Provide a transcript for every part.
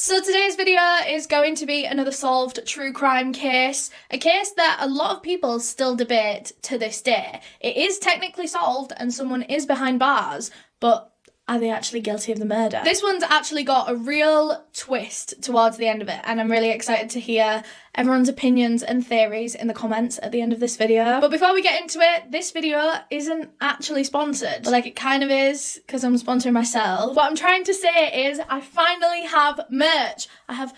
So today's video is going to be another solved true crime case, a case that a lot of people still debate to this day. It is technically solved and someone is behind bars, but are they actually guilty of the murder? This one's actually got a real twist towards the end of it, and I'm really excited to hear everyone's opinions and theories in the comments at the end of this video. But before we get into it, this video isn't actually sponsored. Like, it kind of is, because I'm sponsoring myself. What I'm trying to say is I finally have merch. I have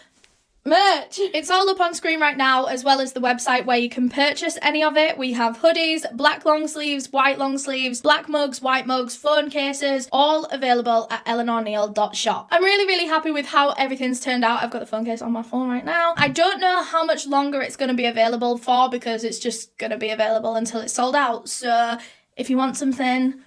merch. It's all up on screen right now, as well as the website where you can purchase any of it. We have hoodies, black long sleeves, white long sleeves, black mugs, white mugs, phone cases, all available at eleanorneale.shop. I'm really happy with how everything's turned out. I've got the phone case on my phone right now. I don't know how much longer it's going to be available for, because it's just going to be available until it's sold out. So if you want something,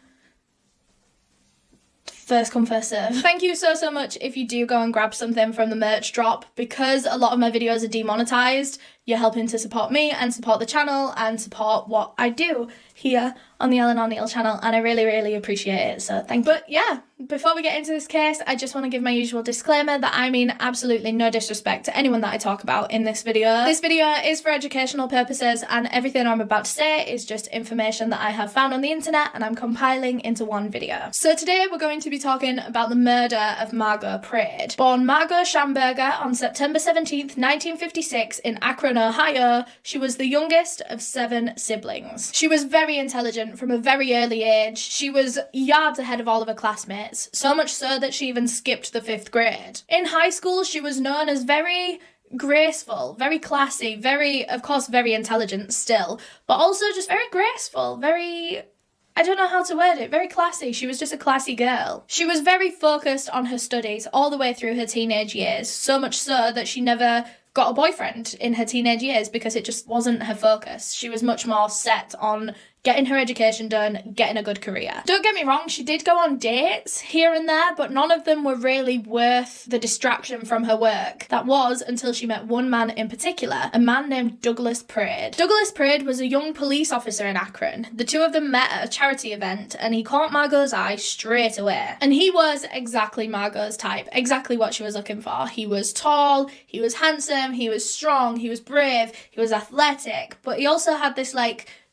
first come, first serve. Thank you so much if you do go and grab something from the merch drop. Because a lot of my videos are demonetized, you're helping to support me and support the channel and support what I do here on the Eleanor Neale channel, and I really appreciate it, so thank you. But yeah, before we get into this case, I just want to give my usual disclaimer that I mean absolutely no disrespect to anyone that I talk about in this video. This video is for educational purposes, and everything I'm about to say is just information that I have found on the internet and I'm compiling into one video. So today we're going to be talking about the murder of Margo Prade. Born Margo Schamberger on September 17th, 1956 in Akron, Ohio, she was the youngest of 7 siblings. She was very intelligent from a very early age. She was yards ahead of all of her classmates, so much so that she even skipped the 5th grade. In high school, she was known as very graceful, very classy, of course, very intelligent still, but also just very graceful, I don't know how to word it, very classy. She was just a classy girl. She was very focused on her studies all the way through her teenage years, so much so that she never got a boyfriend in her teenage years because it just wasn't her focus. She was much more set on getting her education done, getting a good career. Don't get me wrong, she did go on dates here and there, but none of them were really worth the distraction from her work. That was until she met one man in particular, a man named Douglas Prade. Douglas Prade was a young police officer in Akron. The two of them met at a charity event, and he caught Margo's eye straight away. And he was exactly Margo's type, exactly what she was looking for. He was tall, he was handsome, he was strong, he was brave, he was athletic, but he also had this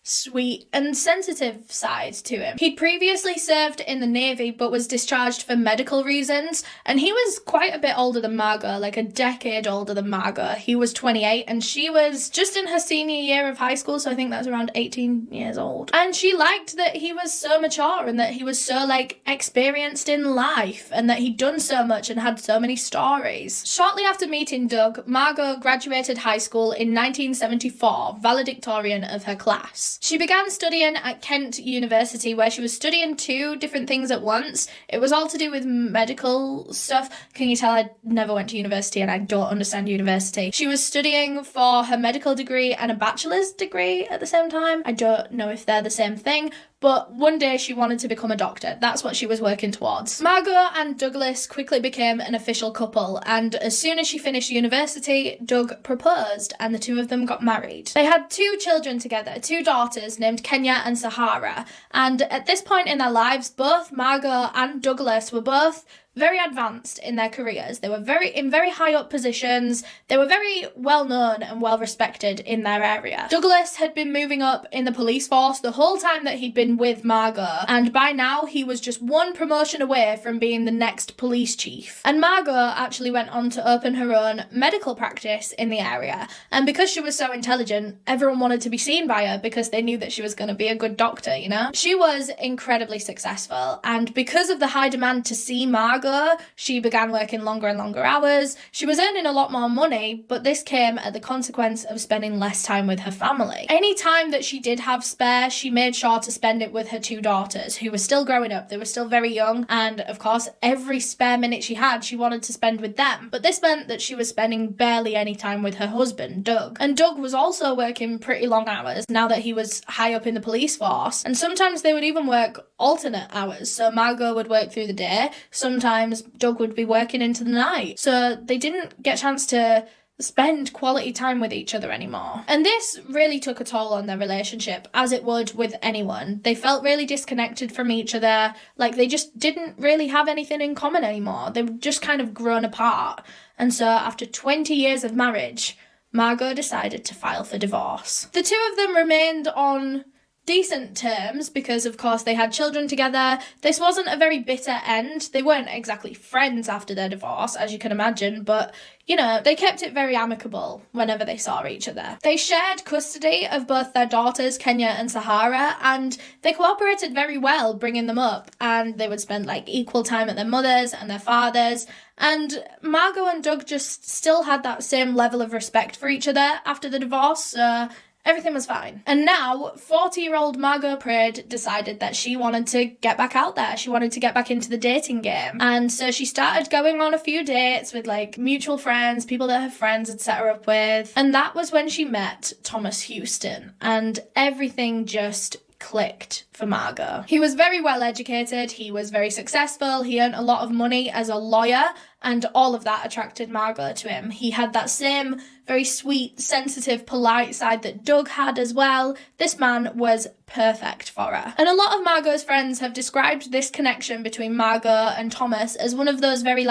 sweet and sensitive side to him. He'd previously served in the Navy but was discharged for medical reasons, and he was quite a bit older than Margo, like a decade older than Margo. He was 28 and she was just in her senior year of high school, so I think that's around 18 years old. And she liked that he was so mature and that he was so experienced in life and that he'd done so much and had so many stories. Shortly after meeting Doug, Margo graduated high school in 1974, valedictorian of her class. She began studying at Kent University, where she was studying 2 different things at once. It was all to do with medical stuff. Can you tell I never went to university and I don't understand university? She was studying for her medical degree and a bachelor's degree at the same time. I don't know if they're the same thing, but one day she wanted to become a doctor. That's what she was working towards. Margo and Douglas quickly became an official couple, and as soon as she finished university, Doug proposed and the two of them got married. They had 2 children together, 2 daughters named Kenya and Sahara, and at this point in their lives, both Margo and Douglas were both very advanced in their careers. They were in very high up positions. They were very well known and well respected in their area. Douglas had been moving up in the police force the whole time that he'd been with Margo, and by now he was just one promotion away from being the next police chief. And Margo actually went on to open her own medical practice in the area, and because she was so intelligent, everyone wanted to be seen by her because they knew that she was going to be a good doctor, you know? She was incredibly successful, and because of the high demand to see Margo, she began working longer and longer hours. She was earning a lot more money, but this came at the consequence of spending less time with her family. Any time that she did have spare, she made sure to spend it with her 2 daughters, who were still growing up. They were still very young, and of course, every spare minute she had, she wanted to spend with them. But this meant that she was spending barely any time with her husband, Doug. And Doug was also working pretty long hours now that he was high up in the police force, and sometimes they would even work alternate hours. So Margo would work through the day, sometimes Doug would be working into the night. So they didn't get a chance to spend quality time with each other anymore. And this really took a toll on their relationship, as it would with anyone. They felt really disconnected from each other, like they just didn't really have anything in common anymore. They were just kind of grown apart. And so after 20 years of marriage, Margo decided to file for divorce. The two of them remained on decent terms because, of course, they had children together. This wasn't a very bitter end. They weren't exactly friends after their divorce, as you can imagine, but, you know, they kept it very amicable whenever they saw each other. They shared custody of both their daughters, Kenya and Sahara, and they cooperated very well bringing them up, and they would spend, equal time at their mothers and their fathers, and Margo and Doug just still had that same level of respect for each other after the divorce, so everything was fine. And now, 40-year-old Margo Prade decided that she wanted to get back out there. She wanted to get back into the dating game. And so she started going on a few dates with, mutual friends, people that her friends had set her up with. And that was when she met Thomas Houston. And everything just clicked for Margo. He was very well educated, he was very successful, he earned a lot of money as a lawyer, and all of that attracted Margo to him. He had that same very sweet, sensitive, polite side that Doug had as well. This man was perfect for her. And a lot of Margo's friends have described this connection between Margo and Thomas as one of those very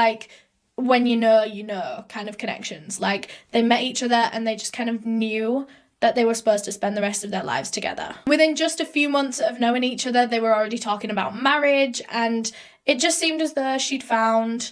when you know kind of connections. They met each other and they just kind of knew that they were supposed to spend the rest of their lives together. Within just a few months of knowing each other, they were already talking about marriage, and it just seemed as though she'd found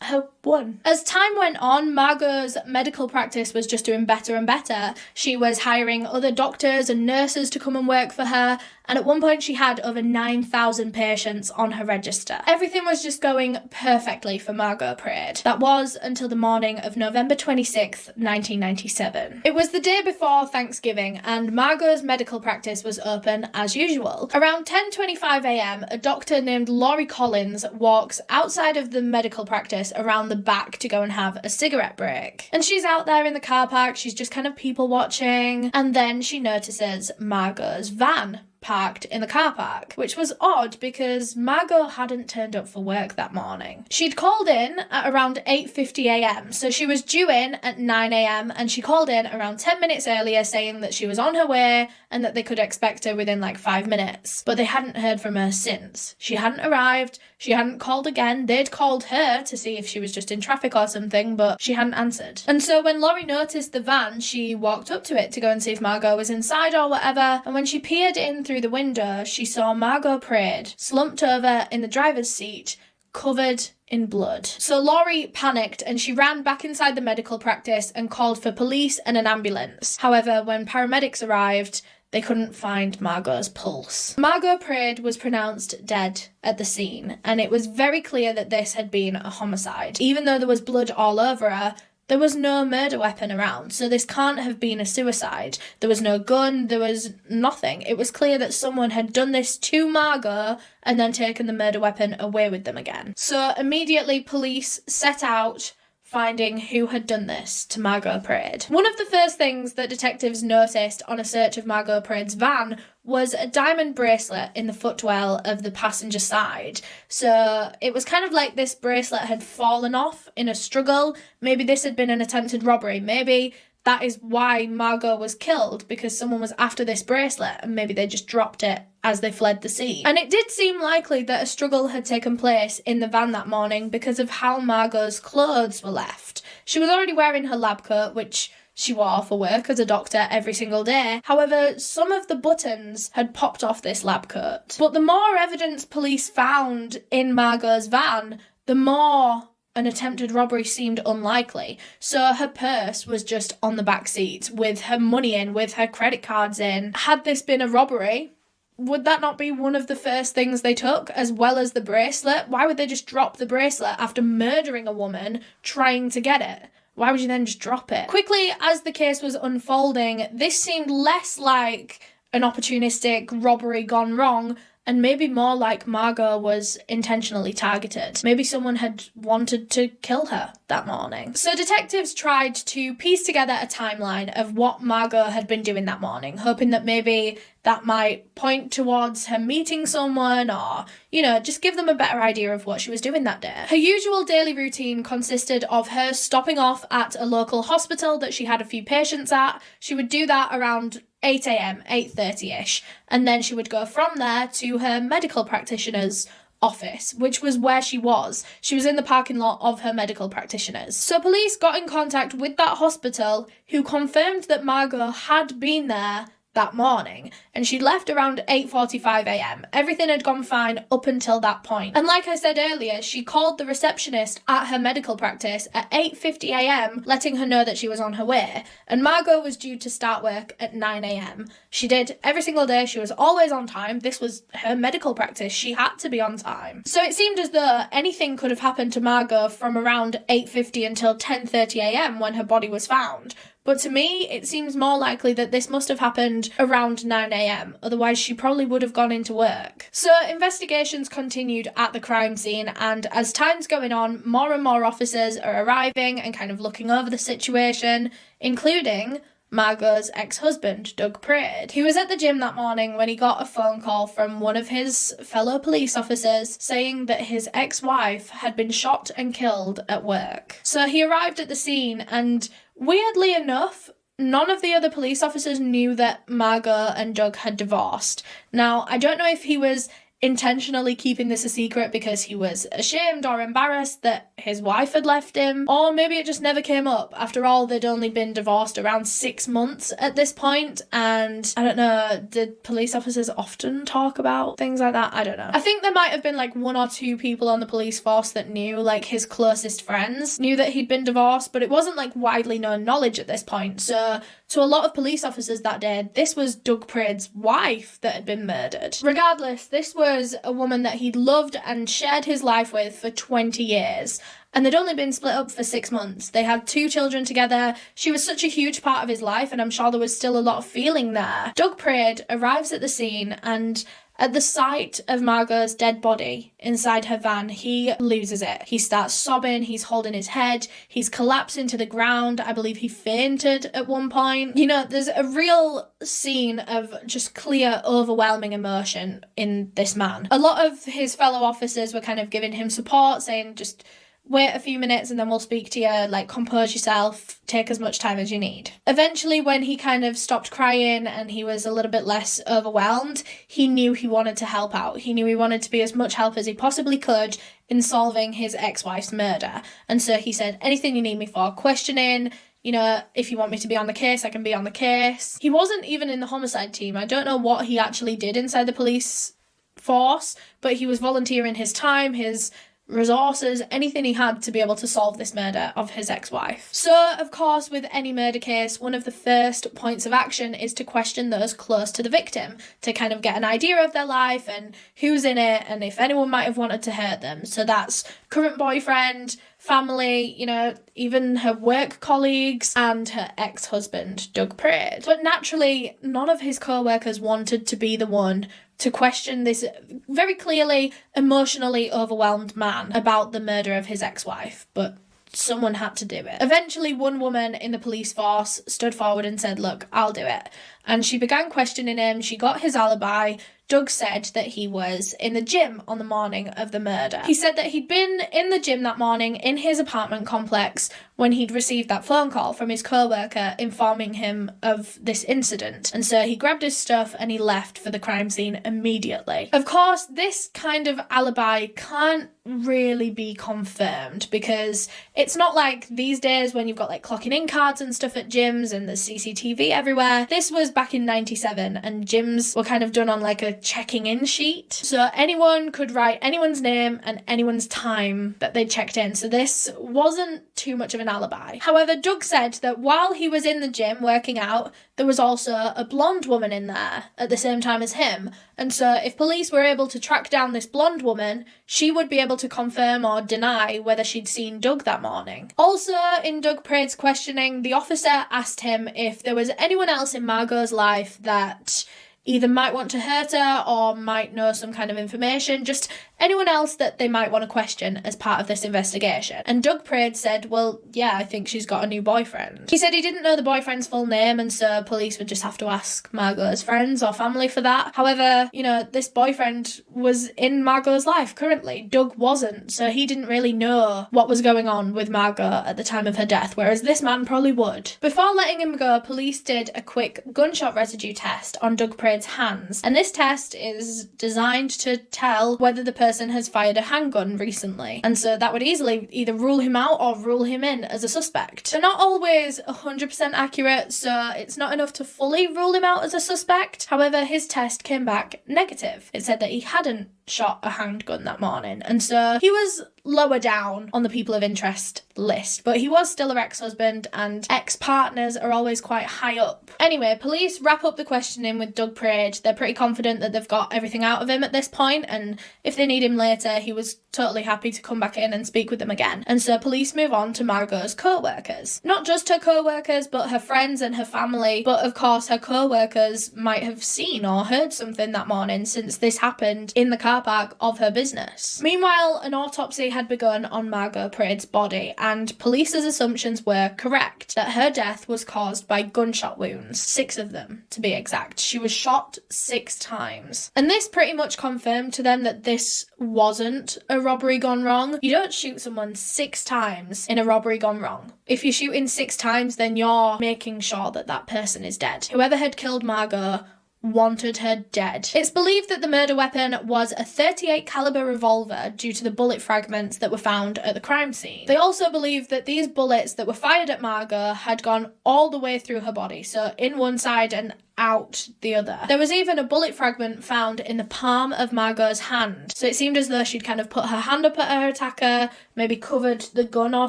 her one. As time went on, Margo's medical practice was just doing better and better. She was hiring other doctors and nurses to come and work for her, and at one point she had over 9,000 patients on her register. Everything was just going perfectly for Margo Prade. That was until the morning of November 26th, 1997. It was the day before Thanksgiving, and Margo's medical practice was open as usual. Around 10:25 a.m, a doctor named Laurie Collins walks outside of the medical practice around the back to go and have a cigarette break. And she's out there in the car park, she's just kind of people watching, and then she notices Margo's van parked in the car park, which was odd because Margo hadn't turned up for work that morning. She'd called in at around 8:50 a.m, so she was due in at 9 a.m, and she called in around 10 minutes earlier saying that she was on her way and that they could expect her within 5 minutes. But they hadn't heard from her since. She hadn't arrived, she hadn't called again. They'd called her to see if she was just in traffic or something, but she hadn't answered. And so when Laurie noticed the van, she walked up to it to go and see if Margo was inside or whatever, and when she peered in through the window, she saw Margo Prade slumped over in the driver's seat, covered in blood. So Laurie panicked and she ran back inside the medical practice and called for police and an ambulance. However, when paramedics arrived, they couldn't find Margo's pulse. Margo Prade was pronounced dead at the scene, and it was very clear that this had been a homicide. Even though there was blood all over her, there was no murder weapon around, so this can't have been a suicide. There was no gun, there was nothing. It was clear that someone had done this to Margo and then taken the murder weapon away with them again. So immediately police set out finding who had done this to Margo Prade. One of the first things that detectives noticed on a search of Margo Prade's van was a diamond bracelet in the footwell of the passenger side. So it was kind of like this bracelet had fallen off in a struggle. Maybe this had been an attempted robbery. Maybe that is why Margo was killed, because someone was after this bracelet and maybe they just dropped it as they fled the scene. And it did seem likely that a struggle had taken place in the van that morning because of how Margo's clothes were left. She was already wearing her lab coat, which she wore for work as a doctor every single day. However, some of the buttons had popped off this lab coat. But the more evidence police found in Margo's van, the more an attempted robbery seemed unlikely. So her purse was just on the back seat with her money in, with her credit cards in. Had this been a robbery, would that not be one of the first things they took, as well as the bracelet? Why would they just drop the bracelet after murdering a woman trying to get it? Why would you then just drop it? Quickly, as the case was unfolding, this seemed less like an opportunistic robbery gone wrong and maybe more like Margo was intentionally targeted. Maybe someone had wanted to kill her that morning. So detectives tried to piece together a timeline of what Margo had been doing that morning, hoping that maybe that might point towards her meeting someone or, just give them a better idea of what she was doing that day. Her usual daily routine consisted of her stopping off at a local hospital that she had a few patients at. She would do that around 8 a.m, 8:30ish, and then she would go from there to her medical practitioner's office, which was where she was. She was in the parking lot of her medical practitioners. So police got in contact with that hospital, who confirmed that Margo had been there that morning, and she left around 8:45 a.m. Everything had gone fine up until that point. And like I said earlier, she called the receptionist at her medical practice at 8:50 a.m, letting her know that she was on her way, and Margo was due to start work at 9 a.m. She did every single day. She was always on time. This was her medical practice. She had to be on time. So it seemed as though anything could have happened to Margo from around 8:50 until 10:30 a.m. when her body was found. But to me, it seems more likely that this must have happened around 9 a.m, otherwise she probably would have gone into work. So investigations continued at the crime scene, and as time's going on, more and more officers are arriving and kind of looking over the situation, including Margo's ex-husband, Doug Prade. He was at the gym that morning when he got a phone call from one of his fellow police officers saying that his ex-wife had been shot and killed at work. So he arrived at the scene, and weirdly enough, none of the other police officers knew that Margo and Doug had divorced. Now, I don't know if he was intentionally keeping this a secret because he was ashamed or embarrassed that his wife had left him, or maybe it just never came up. After all, they'd only been divorced around 6 months at this point, and I don't know, did police officers often talk about things like that? I don't know. I think there might have been like 1 or 2 people on the police force that knew, like his closest friends knew that he'd been divorced, but it wasn't like widely known knowledge at this point. So to a lot of police officers that day, this was Doug Prade's wife that had been murdered. Regardless, this was a woman that he'd loved and shared his life with for 20 years. And they'd only been split up for 6 months. They had 2 children together. She was such a huge part of his life, and I'm sure there was still a lot of feeling there. Doug Prade arrives at the scene, and at the sight of Margo's dead body inside her van, he loses it. He starts sobbing, he's holding his head, he's collapsing to the ground. I believe he fainted at one point. You know, there's a real scene of just clear, overwhelming emotion in this man. A lot of his fellow officers were kind of giving him support, saying just wait a few minutes and then we'll speak to you, like compose yourself, take as much time as you need. Eventually, when he kind of stopped crying and he was a little bit less overwhelmed, he knew he wanted to help out. He knew he wanted to be as much help as he possibly could in solving his ex-wife's murder. And so he said, anything you need me for, questioning, you know, if you want me to be on the case, I can be on the case. He wasn't even in the homicide team. I don't know what he actually did inside the police force, but he was volunteering his time, his resources, anything he had to be able to solve this murder of his ex-wife. So, of course, with any murder case, one of the first points of action is to question those close to the victim, to kind of get an idea of their life and who's in it and if anyone might have wanted to hurt them. So that's current boyfriend, family, you know, even her work colleagues and her ex-husband, Doug Prade. But naturally, none of his co-workers wanted to be the one to question this very clearly emotionally overwhelmed man about the murder of his ex-wife, but someone had to do it. Eventually, one woman in the police force stood forward and said, look, I'll do it. And she began questioning him. She got his alibi. Doug said that he was in the gym on the morning of the murder. He said that he'd been in the gym that morning in his apartment complex when he'd received that phone call from his co-worker informing him of this incident. And so he grabbed his stuff and he left for the crime scene immediately. Of course, this kind of alibi can't really be confirmed because it's not like these days when you've got like clocking in cards and stuff at gyms and there's CCTV everywhere. This was back in 97 and gyms were kind of done on like a checking in sheet. So anyone could write anyone's name and anyone's time that they checked in. So this wasn't too much of an alibi. However, Doug said that while he was in the gym working out, there was also a blonde woman in there at the same time as him. And so if police were able to track down this blonde woman, she would be able to confirm or deny whether she'd seen Doug that morning. Also, in Doug Prade's questioning, the officer asked him if there was anyone else in Margo's life that either might want to hurt her or might know some kind of information, just anyone else that they might want to question as part of this investigation. And Doug Prade said, well, yeah, I think she's got a new boyfriend. He said he didn't know the boyfriend's full name, and so police would just have to ask Margo's friends or family for that. However, you know, this boyfriend was in Margo's life currently. Doug wasn't, so he didn't really know what was going on with Margo at the time of her death, whereas this man probably would. Before letting him go, police did a quick gunshot residue test on Doug Prade's hands, and this test is designed to tell whether the person person has fired a handgun recently, and so that would easily either rule him out or rule him in as a suspect. They're not always 100% accurate, so it's not enough to fully rule him out as a suspect. However, his test came back negative. It said that he hadn't shot a handgun that morning, and so he was lower down on the people of interest list, but he was still her ex-husband, and ex-partners are always quite high up. Anyway, police wrap up the questioning with Doug Prade. They're pretty confident that they've got everything out of him at this point, and if they need him later, he was totally happy to come back in and speak with them again. And so police move on to Margo's co-workers. Not just her co-workers, but her friends and her family, but of course her co-workers might have seen or heard something that morning, since this happened in the car park of her business. Meanwhile, an autopsy had begun on Margo Prade's body, and police's assumptions were correct, that her death was caused by gunshot wounds, 6 of them to be exact. She was shot 6 times. And this pretty much confirmed to them that this wasn't a robbery gone wrong. You don't shoot someone 6 times in a robbery gone wrong. If you're shooting 6 times, then you're making sure that that person is dead. Whoever had killed Margo wanted her dead. It's believed that the murder weapon was a .38 caliber revolver due to the bullet fragments that were found at the crime scene. They also believe that these bullets that were fired at Margo had gone all the way through her body, so in one side and out the other. There was even a bullet fragment found in the palm of Margo's hand, so it seemed as though she'd kind of put her hand up at her attacker, maybe covered the gun or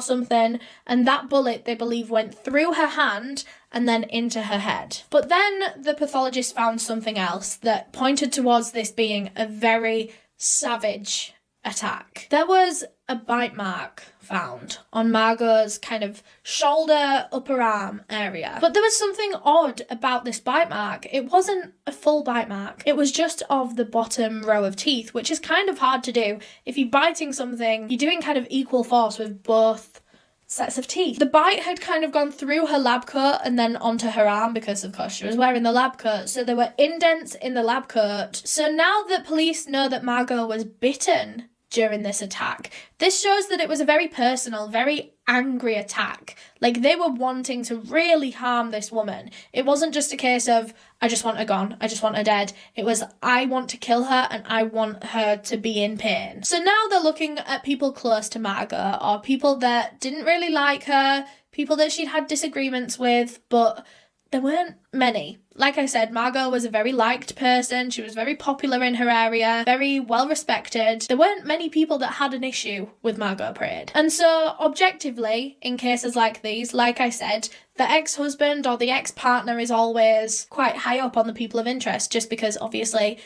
something, and that bullet, they believe, went through her hand and then into her head. But then the pathologist found something else that pointed towards this being a very savage attack. There was a bite mark found on Margo's kind of shoulder, upper arm area. But there was something odd about this bite mark. It wasn't a full bite mark. It was just of the bottom row of teeth, which is kind of hard to do. If you're biting something, you're doing kind of equal force with both sets of teeth. The bite had kind of gone through her lab coat and then onto her arm because, of course, she was wearing the lab coat. So there were indents in the lab coat. So now that police know that Margo was bitten during this attack, this shows that it was a very personal, very angry attack. Like, they were wanting to really harm this woman. It wasn't just a case of, I just want her gone, I just want her dead. It was, I want to kill her and I want her to be in pain. So now they're looking at people close to Margo, or people that didn't really like her, people that she'd had disagreements with, but there weren't many. Like I said, Margo was a very liked person. She was very popular in her area, very well respected. There weren't many people that had an issue with Margo Prade. And so, objectively, in cases like these, like I said, the ex-husband or the ex-partner is always quite high up on the people of interest, just because obviously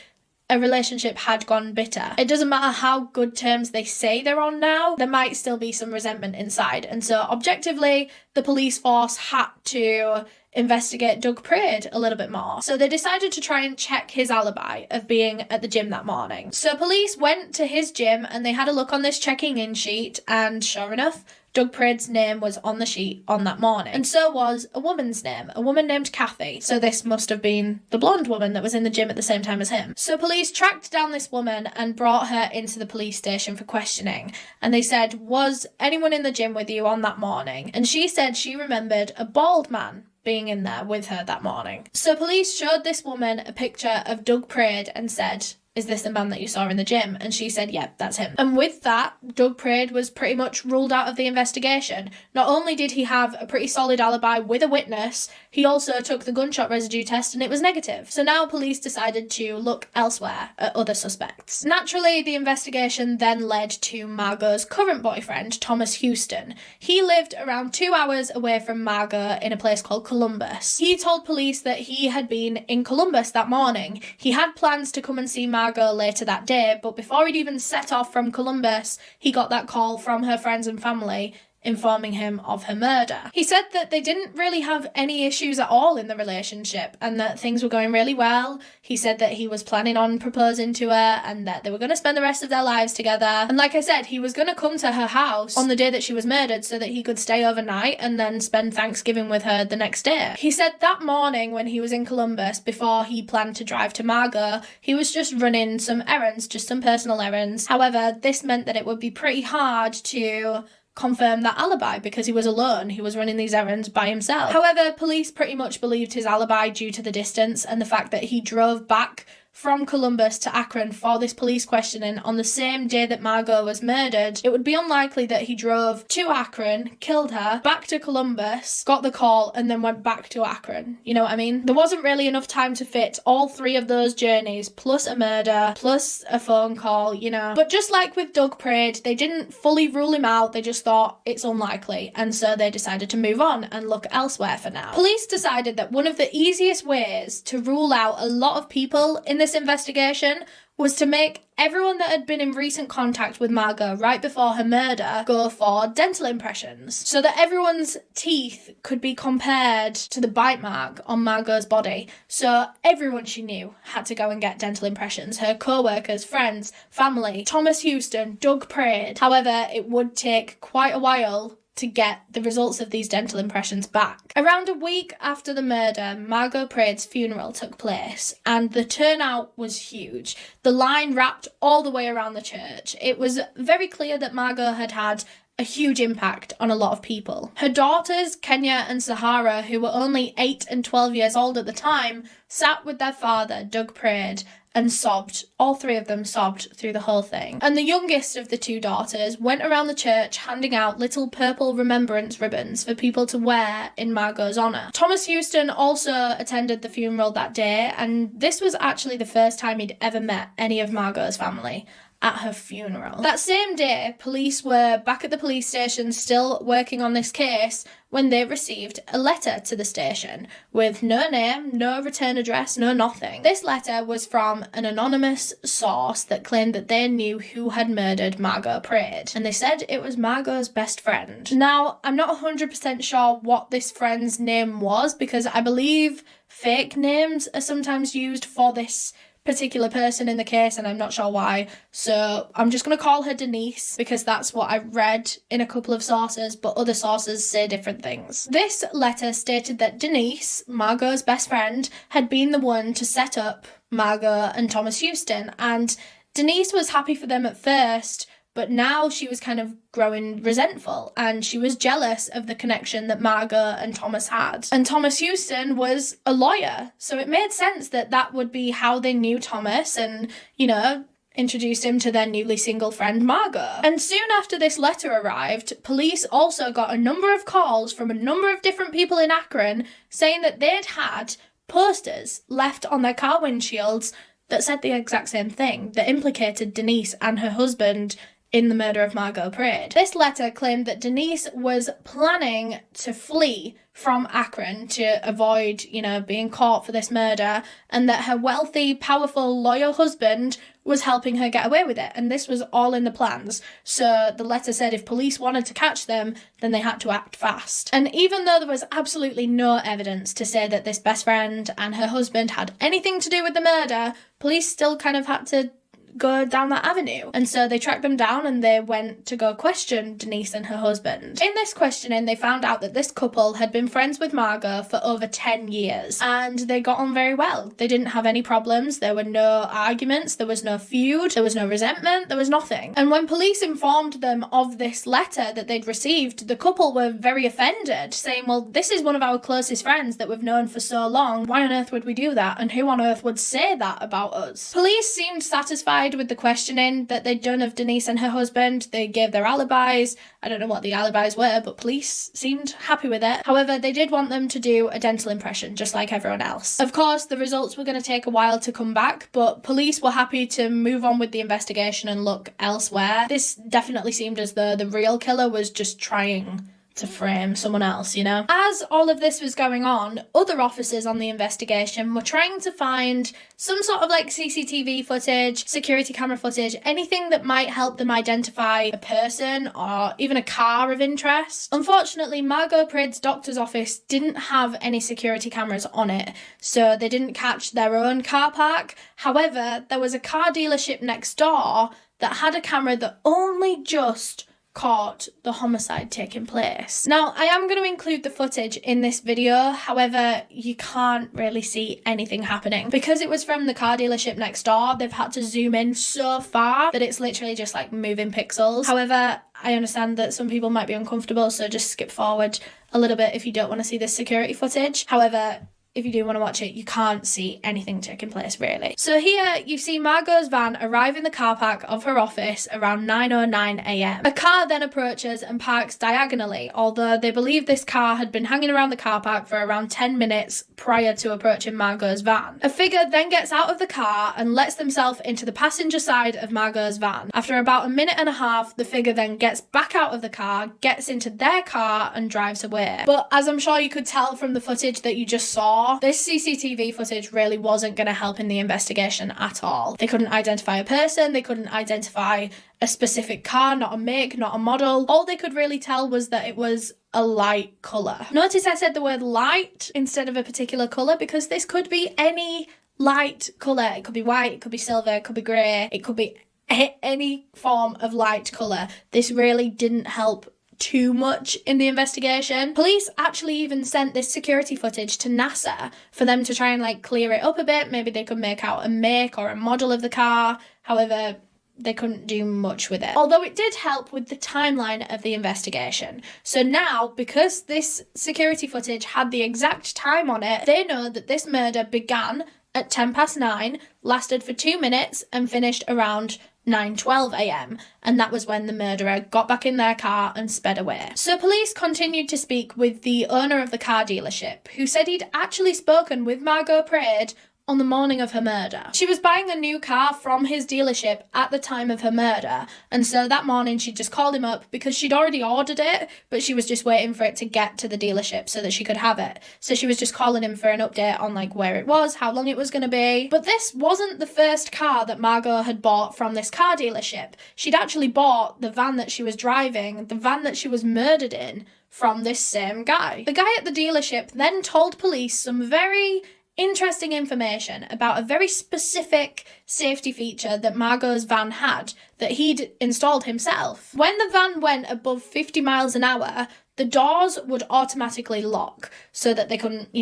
a relationship had gone bitter. It doesn't matter how good terms they say they're on now, there might still be some resentment inside. And so, objectively, the police force had to investigate Doug Prade a little bit more. So they decided to try and check his alibi of being at the gym that morning. So police went to his gym and they had a look on this checking in sheet, and sure enough, Doug Prade's name was on the sheet on that morning. And so was a woman's name, a woman named Kathy. So this must have been the blonde woman that was in the gym at the same time as him. So police tracked down this woman and brought her into the police station for questioning. And they said, was anyone in the gym with you on that morning? And she said she remembered a bald man being in there with her that morning. So police showed this woman a picture of Doug Prade and said, is this the man that you saw in the gym? And she said, yep, that's him. And with that, Doug Prade was pretty much ruled out of the investigation. Not only did he have a pretty solid alibi with a witness, he also took the gunshot residue test and it was negative. So now police decided to look elsewhere at other suspects. Naturally, the investigation then led to Margo's current boyfriend, Thomas Houston. He lived around 2 hours away from Margo in a place called Columbus. He told police that he had been in Columbus that morning. He had plans to come and see Margo later that day, but before he'd even set off from Columbus, he got that call from her friends and family informing him of her murder. He said that they didn't really have any issues at all in the relationship and that things were going really well. He said that he was planning on proposing to her and that they were going to spend the rest of their lives together. And like I said, he was going to come to her house on the day that she was murdered so that he could stay overnight and then spend Thanksgiving with her the next day. He said that morning when he was in Columbus, before he planned to drive to Margo, he was just running some errands, just some personal errands. However, this meant that it would be pretty hard to confirm that alibi because he was alone. He was running these errands by himself. However, police pretty much believed his alibi due to the distance and the fact that he drove back from Columbus to Akron for this police questioning on the same day that Margo was murdered, it would be unlikely that he drove to Akron, killed her, back to Columbus, got the call, and then went back to Akron. You know what I mean? There wasn't really enough time to fit all 3 of those journeys, plus a murder, plus a phone call, you know. But just like with Doug Prade, they didn't fully rule him out, they just thought it's unlikely, and so they decided to move on and look elsewhere for now. Police decided that one of the easiest ways to rule out a lot of people in this investigation was to make everyone that had been in recent contact with Margo right before her murder go for dental impressions, so that everyone's teeth could be compared to the bite mark on Margo's body. So everyone she knew had to go and get dental impressions. Her co-workers, friends, family, Thomas Houston, Doug Prade. However, it would take quite a while to get the results of these dental impressions back. Around a week after the murder, Margo Prade's funeral took place, and the turnout was huge. The line wrapped all the way around the church. It was very clear that Margo had had a huge impact on a lot of people. Her daughters, Kenya and Sahara, who were only 8 and 12 years old at the time, sat with their father, Doug Prade, and sobbed. All 3 of them sobbed through the whole thing. And the youngest of the 2 daughters went around the church handing out little purple remembrance ribbons for people to wear in Margo's honour. Thomas Houston also attended the funeral that day, and this was actually the first time he'd ever met any of Margo's family at her funeral. That same day, police were back at the police station still working on this case when they received a letter to the station with no name, no return address, no nothing. This letter was from an anonymous source that claimed that they knew who had murdered Margo Prade, and they said it was Margo's best friend. Now, I'm not 100% sure what this friend's name was, because I believe fake names are sometimes used for this particular person in the case, and I'm not sure why, so I'm just going to call her Denise because that's what I read in a couple of sources, but other sources say different things. This letter stated that Denise, Margo's best friend, had been the one to set up Margo and Thomas Houston, and Denise was happy for them at first, but now she was kind of growing resentful, and she was jealous of the connection that Margo and Thomas had. And Thomas Houston was a lawyer, so it made sense that that would be how they knew Thomas and, you know, introduced him to their newly single friend Margo. And soon after this letter arrived, police also got a number of calls from a number of different people in Akron saying that they'd had posters left on their car windshields that said the exact same thing, that implicated Denise and her husband in the murder of Margo Prade. This letter claimed that Denise was planning to flee from Akron to avoid, you know, being caught for this murder, and that her wealthy, powerful, loyal husband was helping her get away with it, and this was all in the plans. So the letter said if police wanted to catch them, then they had to act fast. And even though there was absolutely no evidence to say that this best friend and her husband had anything to do with the murder, police still kind of had to go down that avenue. And so they tracked them down and they went to go question Denise and her husband. In this questioning, they found out that this couple had been friends with Margo for over 10 years and they got on very well. They didn't have any problems. There were no arguments. There was no feud. There was no resentment. There was nothing. And when police informed them of this letter that they'd received, the couple were very offended, saying, well, this is one of our closest friends that we've known for so long. Why on earth would we do that? And who on earth would say that about us? Police seemed satisfied with the questioning that they'd done of Denise and her husband. They gave their alibis. I don't know what the alibis were, but police seemed happy with it. However, they did want them to do a dental impression, just like everyone else. Of course, the results were going to take a while to come back, but police were happy to move on with the investigation and look elsewhere. This definitely seemed as though the real killer was just trying to frame someone else, you know? As all of this was going on, other officers on the investigation were trying to find some sort of like CCTV footage, security camera footage, anything that might help them identify a person or even a car of interest. Unfortunately, Margo Prade's doctor's office didn't have any security cameras on it, so they didn't catch their own car park. However, there was a car dealership next door that had a camera that only just caught the homicide taking place. Now, I am going to include the footage in this video, however, you can't really see anything happening. Because it was from the car dealership next door, they've had to zoom in so far that it's literally just like moving pixels. However, I understand that some people might be uncomfortable, so just skip forward a little bit if you don't want to see this security footage. However, if you do want to watch it, you can't see anything taking place really. So here you see Margot's van arrive in the car park of her office around 9:09 a.m. A car then approaches and parks diagonally, although they believe this car had been hanging around the car park for around 10 minutes prior to approaching Margot's van. A figure then gets out of the car and lets themselves into the passenger side of Margot's van. After about a minute and a half, the figure then gets back out of the car, gets into their car and drives away. But as I'm sure you could tell from the footage that you just saw, this CCTV footage really wasn't going to help in the investigation at all. They couldn't identify a person, they couldn't identify a specific car, not a make, not a model. All they could really tell was that it was a light colour. Notice I said the word light instead of a particular colour, because this could be any light colour. It could be white, it could be silver, it could be grey, it could be any form of light colour. This really didn't help too much in the investigation. Police actually even sent this security footage to NASA for them to try and like clear it up a bit. Maybe they could make out a make or a model of the car. However, they couldn't do much with it. Although it did help with the timeline of the investigation. So now, because this security footage had the exact time on it, they know that this murder began at 9:10, lasted for 2 minutes and finished around 9:12 a.m. and that was when the murderer got back in their car and sped away. So police continued to speak with the owner of the car dealership, who said he'd actually spoken with Margo Prade on the morning of her murder. She was buying a new car from his dealership at the time of her murder, and so that morning she just called him up because she'd already ordered it, but she was just waiting for it to get to the dealership so that she could have it. So she was just calling him for an update on like where it was, how long it was going to be. But this wasn't the first car that Margo had bought from this car dealership. She'd actually bought the van that she was driving, the van that she was murdered in, from this same guy. The guy at the dealership then told police some very interesting information about a very specific safety feature that Margot's van had that he'd installed himself. When the van went above 50 miles an hour, the doors would automatically lock so that they couldn't,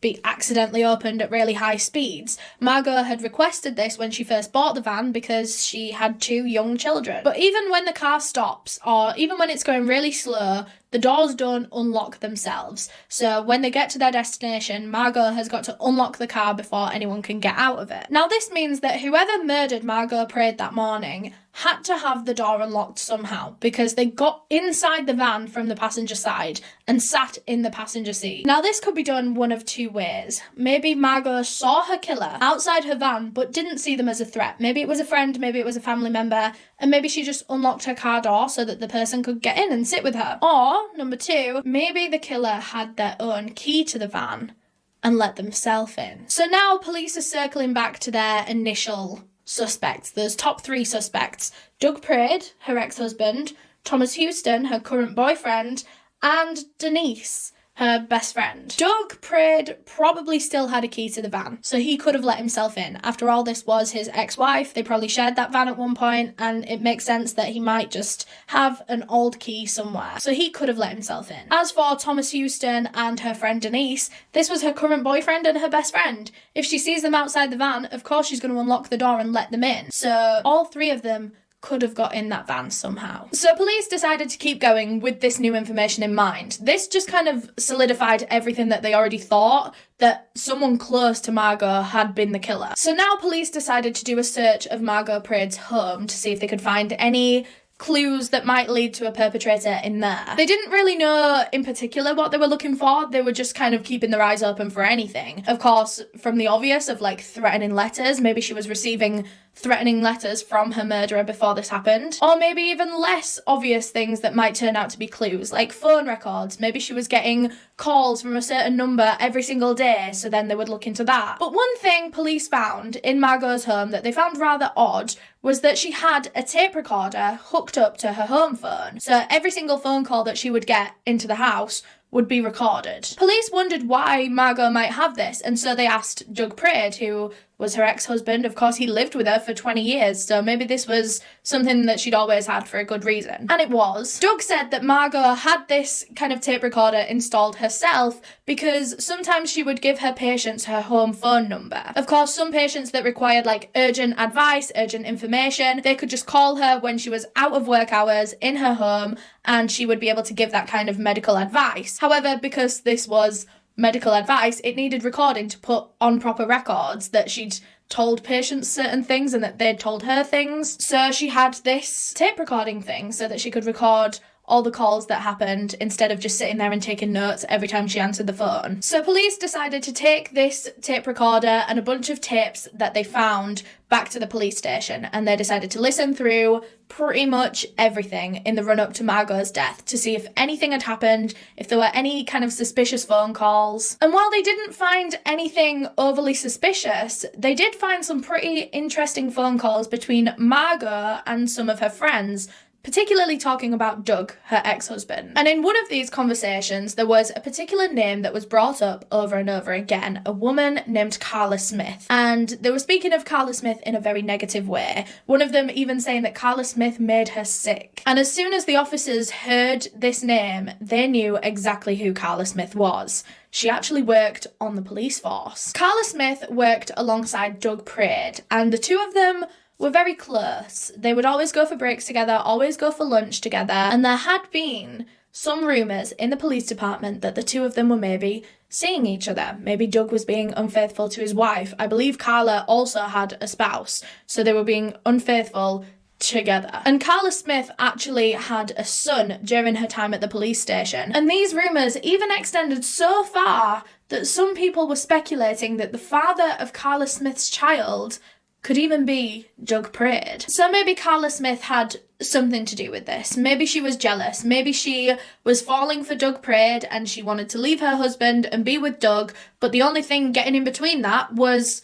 be accidentally opened at really high speeds. Margo had requested this when she first bought the van because she had 2 young children. But even when the car stops, or even when it's going really slow, the doors don't unlock themselves. So when they get to their destination, Margo has got to unlock the car before anyone can get out of it. Now this means that whoever murdered Margo Prade that morning had to have the door unlocked somehow, because they got inside the van from the passenger side and sat in the passenger seat. Now this could be done one of 2 ways. Maybe Margo saw her killer outside her van but didn't see them as a threat. Maybe it was a friend, maybe it was a family member, and maybe she just unlocked her car door so that the person could get in and sit with her. Or, number 2, maybe the killer had their own key to the van and let themselves in. So now police are circling back to their initial suspects. There's top 3 suspects: Doug Prade, her ex-husband, Thomas Houston, her current boyfriend, and Denise, her best friend. Doug Prade probably still had a key to the van, so he could have let himself in. After all, this was his ex-wife. They probably shared that van at one point, and it makes sense that he might just have an old key somewhere. So he could have let himself in. As for Thomas Houston and her friend Denise, this was her current boyfriend and her best friend. If she sees them outside the van, of course she's going to unlock the door and let them in. So all 3 of them could have got in that van somehow. So police decided to keep going with this new information in mind. This just kind of solidified everything that they already thought, that someone close to Margo had been the killer. So now police decided to do a search of Margo Prade's home to see if they could find any clues that might lead to a perpetrator in there. They didn't really know in particular what they were looking for. They were just kind of keeping their eyes open for anything. Of course, from the obvious of like threatening letters, maybe she was receiving threatening letters from her murderer before this happened. Or maybe even less obvious things that might turn out to be clues, like phone records. Maybe she was getting calls from a certain number every single day, so then they would look into that. But one thing police found in Margo's home that they found rather odd was that she had a tape recorder hooked up to her home phone. So every single phone call that she would get into the house would be recorded. Police wondered why Margo might have this, and so they asked Doug Prade, who was her ex-husband. Of course, he lived with her for 20 years, so maybe this was something that she'd always had for a good reason. And it was. Doug said that Margo had this kind of tape recorder installed herself because sometimes she would give her patients her home phone number. Of course, some patients that required like urgent advice, urgent information, they could just call her when she was out of work hours in her home, and she would be able to give that kind of medical advice. However, because this was medical advice, it needed recording to put on proper records that she'd told patients certain things and that they'd told her things. So she had this tape recording thing so that she could record all the calls that happened instead of just sitting there and taking notes every time she answered the phone. So police decided to take this tape recorder and a bunch of tapes that they found back to the police station, and they decided to listen through pretty much everything in the run-up to Margot's death to see if anything had happened, if there were any kind of suspicious phone calls. And while they didn't find anything overly suspicious, they did find some pretty interesting phone calls between Margot and some of her friends, particularly talking about Doug, her ex-husband. And in one of these conversations, there was a particular name that was brought up over and over again, a woman named Carla Smith. And they were speaking of Carla Smith in a very negative way, one of them even saying that Carla Smith made her sick. And as soon as the officers heard this name, they knew exactly who Carla Smith was. She actually worked on the police force. Carla Smith worked alongside Doug Prade, and the two of them were very close. They would always go for breaks together, always go for lunch together, and there had been some rumours in the police department that the two of them were maybe seeing each other. Maybe Doug was being unfaithful to his wife. I believe Carla also had a spouse, so they were being unfaithful together. And Carla Smith actually had a son during her time at the police station. And these rumours even extended so far that some people were speculating that the father of Carla Smith's child could even be Doug Prade. So maybe Carla Smith had something to do with this. Maybe she was jealous. Maybe she was falling for Doug Prade and she wanted to leave her husband and be with Doug, but the only thing getting in between that was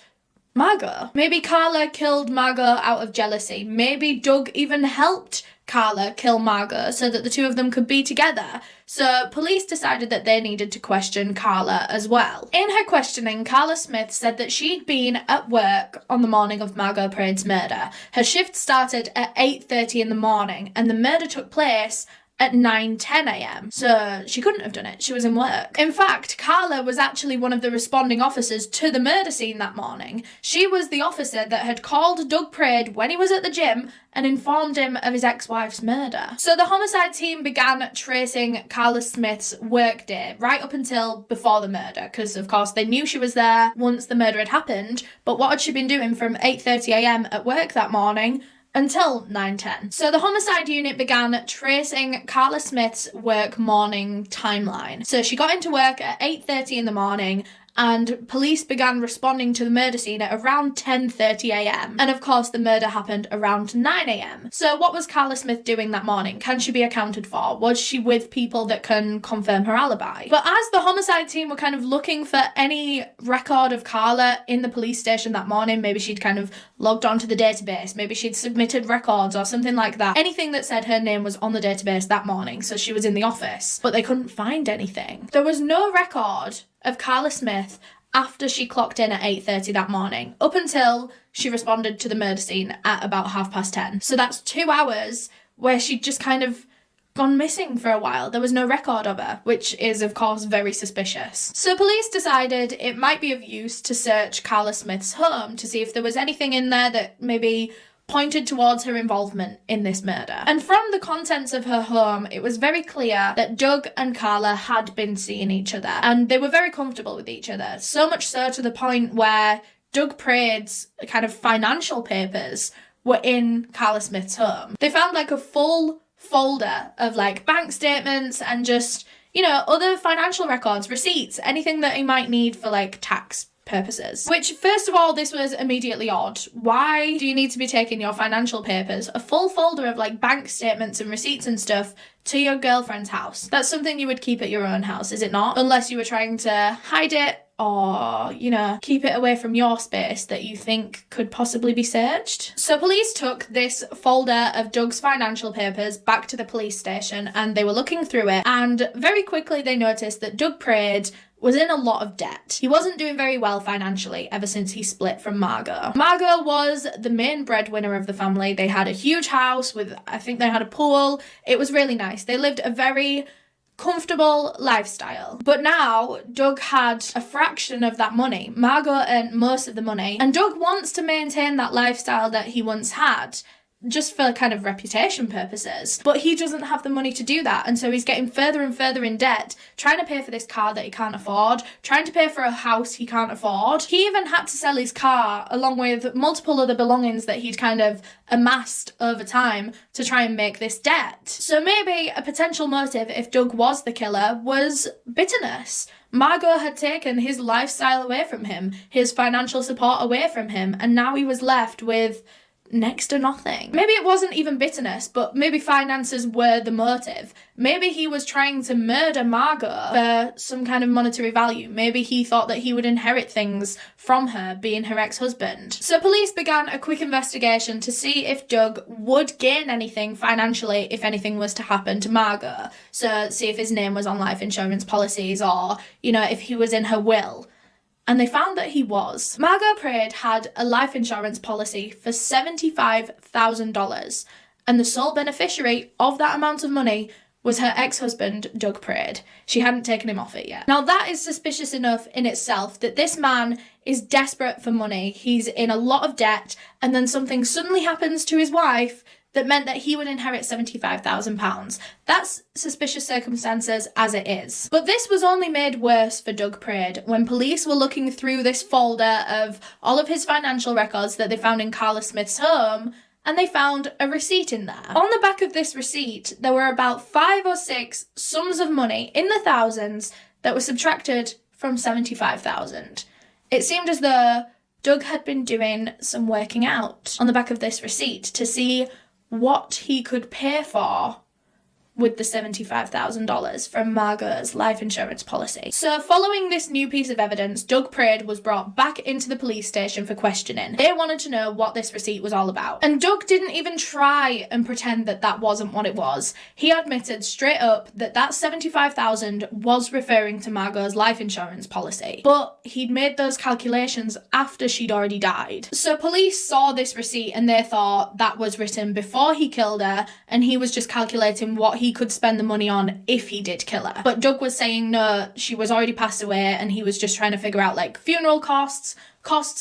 Margo. Maybe Carla killed Margo out of jealousy. Maybe Doug even helped Carla kill Margo so that the two of them could be together. So police decided that they needed to question Carla as well. In her questioning, Carla Smith said that she'd been at work on the morning of Margo Prade's murder. Her shift started at 8:30 in the morning and the murder took place at 9:10 a.m. So she couldn't have done it. She was in work. In fact, Carla was actually one of the responding officers to the murder scene that morning. She was the officer that had called Doug Prade when he was at the gym and informed him of his ex-wife's murder. So the homicide team began tracing Carla Smith's workday right up until before the murder, because of course they knew she was there once the murder had happened, but what had she been doing from 8:30 a.m. at work that morning until 9:10. So the homicide unit began tracing Carla Smith's work morning timeline. So she got into work at 8:30 in the morning and police began responding to the murder scene at around 10:30 a.m. And of course the murder happened around 9 a.m. So what was Carla Smith doing that morning? Can she be accounted for? Was she with people that can confirm her alibi? But as the homicide team were kind of looking for any record of Carla in the police station that morning, maybe she'd kind of logged onto the database, maybe she'd submitted records or something like that, anything that said her name was on the database that morning, so she was in the office, but they couldn't find anything. There was no record of Carla Smith after she clocked in at 8:30 that morning, up until she responded to the murder scene at about 10:30. So that's 2 hours where she'd just kind of gone missing for a while. There was no record of her, which is of course very suspicious. So police decided it might be of use to search Carla Smith's home to see if there was anything in there that maybe pointed towards her involvement in this murder. And from the contents of her home, it was very clear that Doug and Carla had been seeing each other and they were very comfortable with each other. So much so to the point where Doug Prade's kind of financial papers were in Carla Smith's home. They found like a full folder of like bank statements and just, you know, other financial records, receipts, anything that he might need for like tax purposes. Which, first of all, this was immediately odd. Why do you need to be taking your financial papers, a full folder of like bank statements and receipts and stuff, to your girlfriend's house? That's something you would keep at your own house, is it not? Unless you were trying to hide it or, you know, keep it away from your space that you think could possibly be searched. So police took this folder of Doug's financial papers back to the police station and they were looking through it, and very quickly they noticed that Doug Prade was in a lot of debt. He wasn't doing very well financially ever since he split from Margo. Margo was the main breadwinner of the family. They had a huge house with, I think they had a pool. It was really nice. They lived a very comfortable lifestyle. But now Doug had a fraction of that money. Margo earned most of the money, and Doug wants to maintain that lifestyle that he once had. just for kind of reputation purposes. But he doesn't have the money to do that, and so he's getting further and further in debt, trying to pay for this car that he can't afford, trying to pay for a house he can't afford. He even had to sell his car along with multiple other belongings that he'd kind of amassed over time to try and make this debt. So maybe a potential motive, if Doug was the killer, was bitterness. Margo had taken his lifestyle away from him, his financial support away from him, and now he was left with next to nothing. Maybe it wasn't even bitterness, but maybe finances were the motive. Maybe he was trying to murder Margo for some kind of monetary value. Maybe he thought that he would inherit things from her, being her ex-husband. So police began a quick investigation to see if Doug would gain anything financially if anything was to happen to Margo. So see if his name was on life insurance policies, or, you know, if he was in her will. And they found that he was. Margo Prade had a life insurance policy for $75,000, and the sole beneficiary of that amount of money was her ex-husband, Doug Prade. She hadn't taken him off it yet. Now that is suspicious enough in itself, that this man is desperate for money. He's in a lot of debt, and then something suddenly happens to his wife that meant that he would inherit £75,000. That's suspicious circumstances as it is. But this was only made worse for Doug Prade when police were looking through this folder of all of his financial records that they found in Carla Smith's home, and they found a receipt in there. On the back of this receipt, there were about 5 or 6 sums of money in the thousands that were subtracted from $75,000. It seemed as though Doug had been doing some working out on the back of this receipt to see what he could pay for with the $75,000 from Margo's life insurance policy. So following this new piece of evidence, Doug Prade was brought back into the police station for questioning. They wanted to know what this receipt was all about. And Doug didn't even try and pretend that that wasn't what it was. He admitted straight up that that $75,000 was referring to Margo's life insurance policy. But he'd made those calculations after she'd already died. So police saw this receipt and they thought that was written before he killed her, and he was just calculating what he could spend the money on if he did kill her. But Doug was saying no, she was already passed away, and he was just trying to figure out like funeral costs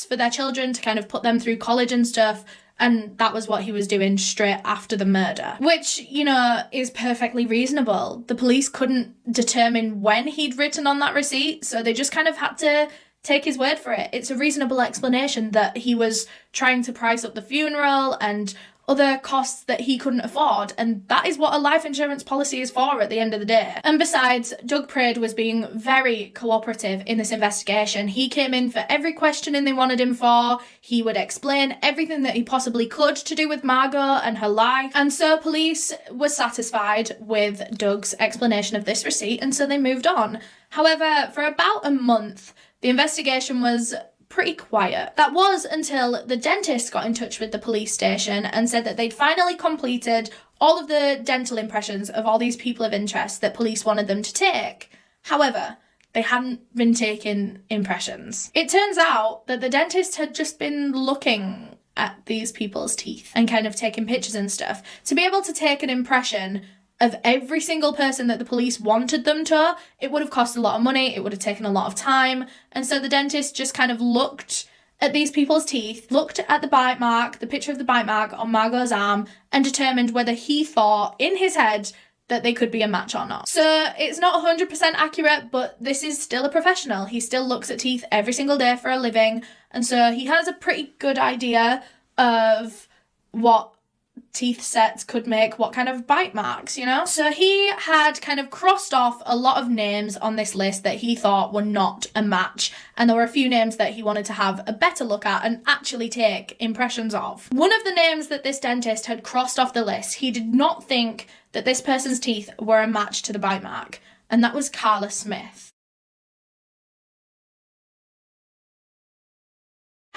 for their children to kind of put them through college and stuff. And that was what he was doing straight after the murder, which, you know, is perfectly reasonable. The police couldn't determine when he'd written on that receipt, so they just kind of had to take his word for it. It's a reasonable explanation that he was trying to price up the funeral and other costs that he couldn't afford, and that is what a life insurance policy is for at the end of the day. And besides, Doug Prade was being very cooperative in this investigation. He came in for every questioning they wanted him for. He would explain everything that he possibly could to do with Margo and her life, and so police were satisfied with Doug's explanation of this receipt, and so they moved on. However, for about a month, the investigation was pretty quiet. That was until the dentist got in touch with the police station and said that they'd finally completed all of the dental impressions of all these people of interest that police wanted them to take. However, they hadn't been taking impressions. It turns out that the dentist had just been looking at these people's teeth and kind of taking pictures and stuff. To be able to take an impression of every single person that the police wanted them to, it would have cost a lot of money, it would have taken a lot of time, and so the dentist just kind of looked at these people's teeth, looked at the bite mark, the picture of the bite mark on Margo's arm, and determined whether he thought in his head that they could be a match or not. So it's not 100% accurate, but this is still a professional. He still looks at teeth every single day for a living, and so he has a pretty good idea of what teeth sets could make what kind of bite marks, you know? So he had kind of crossed off a lot of names on this list that he thought were not a match, and there were a few names that he wanted to have a better look at and actually take impressions of. One of the names that this dentist had crossed off the list, he did not think that this person's teeth were a match to the bite mark, and that was Carla Smith.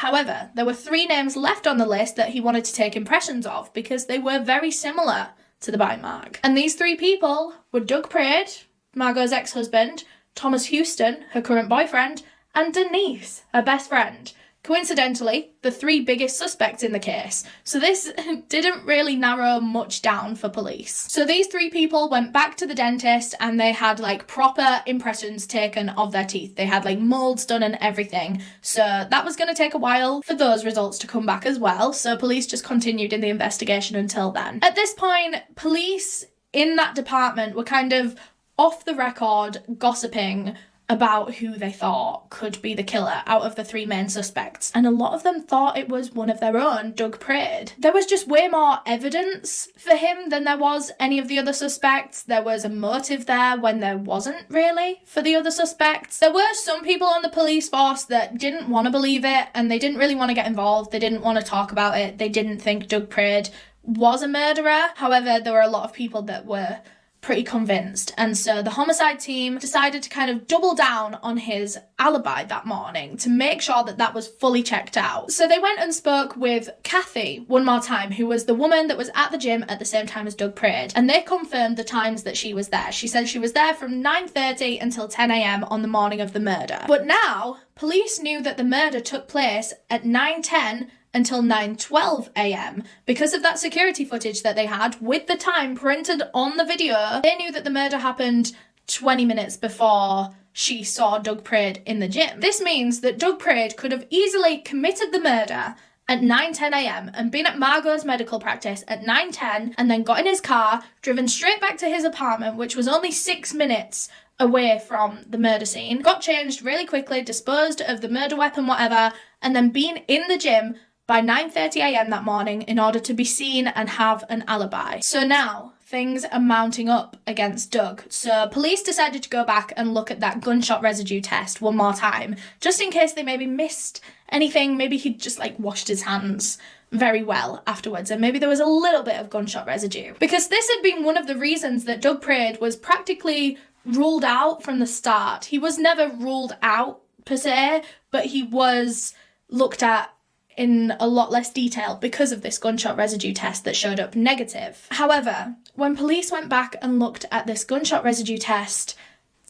However, there were 3 names left on the list that he wanted to take impressions of because they were very similar to the bite mark. And these 3 people were Doug Prade, Margo's ex-husband, Thomas Houston, her current boyfriend, and Denise, her best friend. coincidentally, the 3 biggest suspects in the case. So this didn't really narrow much down for police. So these 3 people went back to the dentist and they had like proper impressions taken of their teeth. They had like molds done and everything. So that was going to take a while for those results to come back as well. So police just continued in the investigation until then. At this point, police in that department were kind of off the record gossiping about who they thought could be the killer out of the 3 main suspects. And a lot of them thought it was one of their own, Doug Prade. There was just way more evidence for him than there was any of the other suspects. There was a motive there when there wasn't really for the other suspects. There were some people on the police force that didn't want to believe it and they didn't really want to get involved. They didn't want to talk about it. They didn't think Doug Prade was a murderer. However, there were a lot of people that were pretty convinced, and so the homicide team decided to kind of double down on his alibi that morning to make sure that that was fully checked out. So they went and spoke with Kathy one more time, who was the woman that was at the gym at the same time as Doug Prade, and they confirmed the times that she was there. She said she was there from 9:30 until 10 a.m. on the morning of the murder. But now police knew that the murder took place at 9:10 until 9:12 a.m. Because of that security footage that they had with the time printed on the video, they knew that the murder happened 20 minutes before she saw Doug Prade in the gym. This means that Doug Prade could have easily committed the murder at 9:10 a.m. and been at Margo's medical practice at 9:10 and then got in his car, driven straight back to his apartment, which was only 6 minutes away from the murder scene, got changed really quickly, disposed of the murder weapon, whatever, and then been in the gym by 9:30 a.m. that morning in order to be seen and have an alibi. So now things are mounting up against Doug. So police decided to go back and look at that gunshot residue test one more time, just in case they maybe missed anything. Maybe he'd just like washed his hands very well afterwards and maybe there was a little bit of gunshot residue. Because this had been one of the reasons that Doug Prade was practically ruled out from the start. He was never ruled out per se, but he was looked at in a lot less detail because of this gunshot residue test that showed up negative. However, when police went back and looked at this gunshot residue test,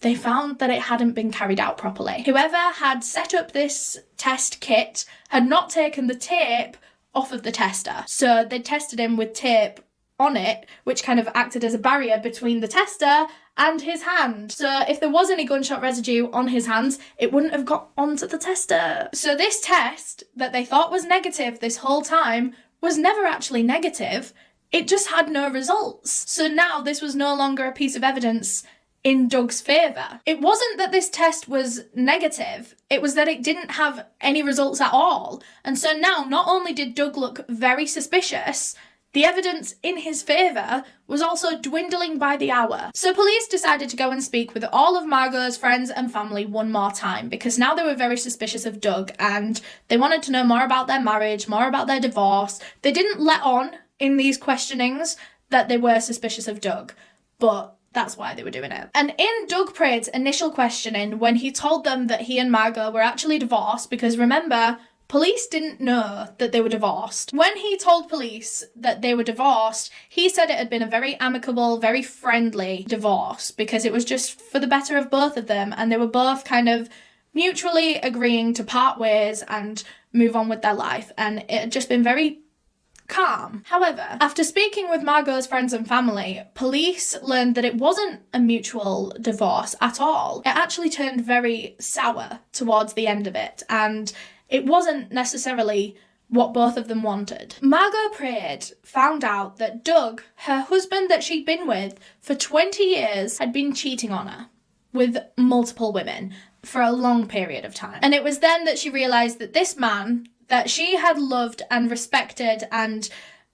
they found that it hadn't been carried out properly. Whoever had set up this test kit had not taken the tape off of the tester. So they tested him with tape on it, which kind of acted as a barrier between the tester and his hand. So if there was any gunshot residue on his hands, it wouldn't have got onto the tester. So this test that they thought was negative this whole time was never actually negative. It just had no results. So now this was no longer a piece of evidence in Doug's favour. It wasn't that this test was negative, it was that it didn't have any results at all. And so now not only did Doug look very suspicious, the evidence in his favour was also dwindling by the hour. So police decided to go and speak with all of Margo's friends and family one more time because now they were very suspicious of Doug and they wanted to know more about their marriage, more about their divorce. They didn't let on in these questionings that they were suspicious of Doug, but that's why they were doing it. And in Doug Prade's initial questioning, when he told them that he and Margo were actually divorced, because remember, police didn't know that they were divorced. When he told police that they were divorced, he said it had been a very amicable, very friendly divorce because it was just for the better of both of them and they were both kind of mutually agreeing to part ways and move on with their life, and it had just been very calm. However, after speaking with Margo's friends and family, police learned that it wasn't a mutual divorce at all. It actually turned very sour towards the end of it, and it wasn't necessarily what both of them wanted. Margo Prade found out that Doug, her husband that she'd been with for 20 years, had been cheating on her with multiple women for a long period of time. And it was then that she realised that this man that she had loved and respected and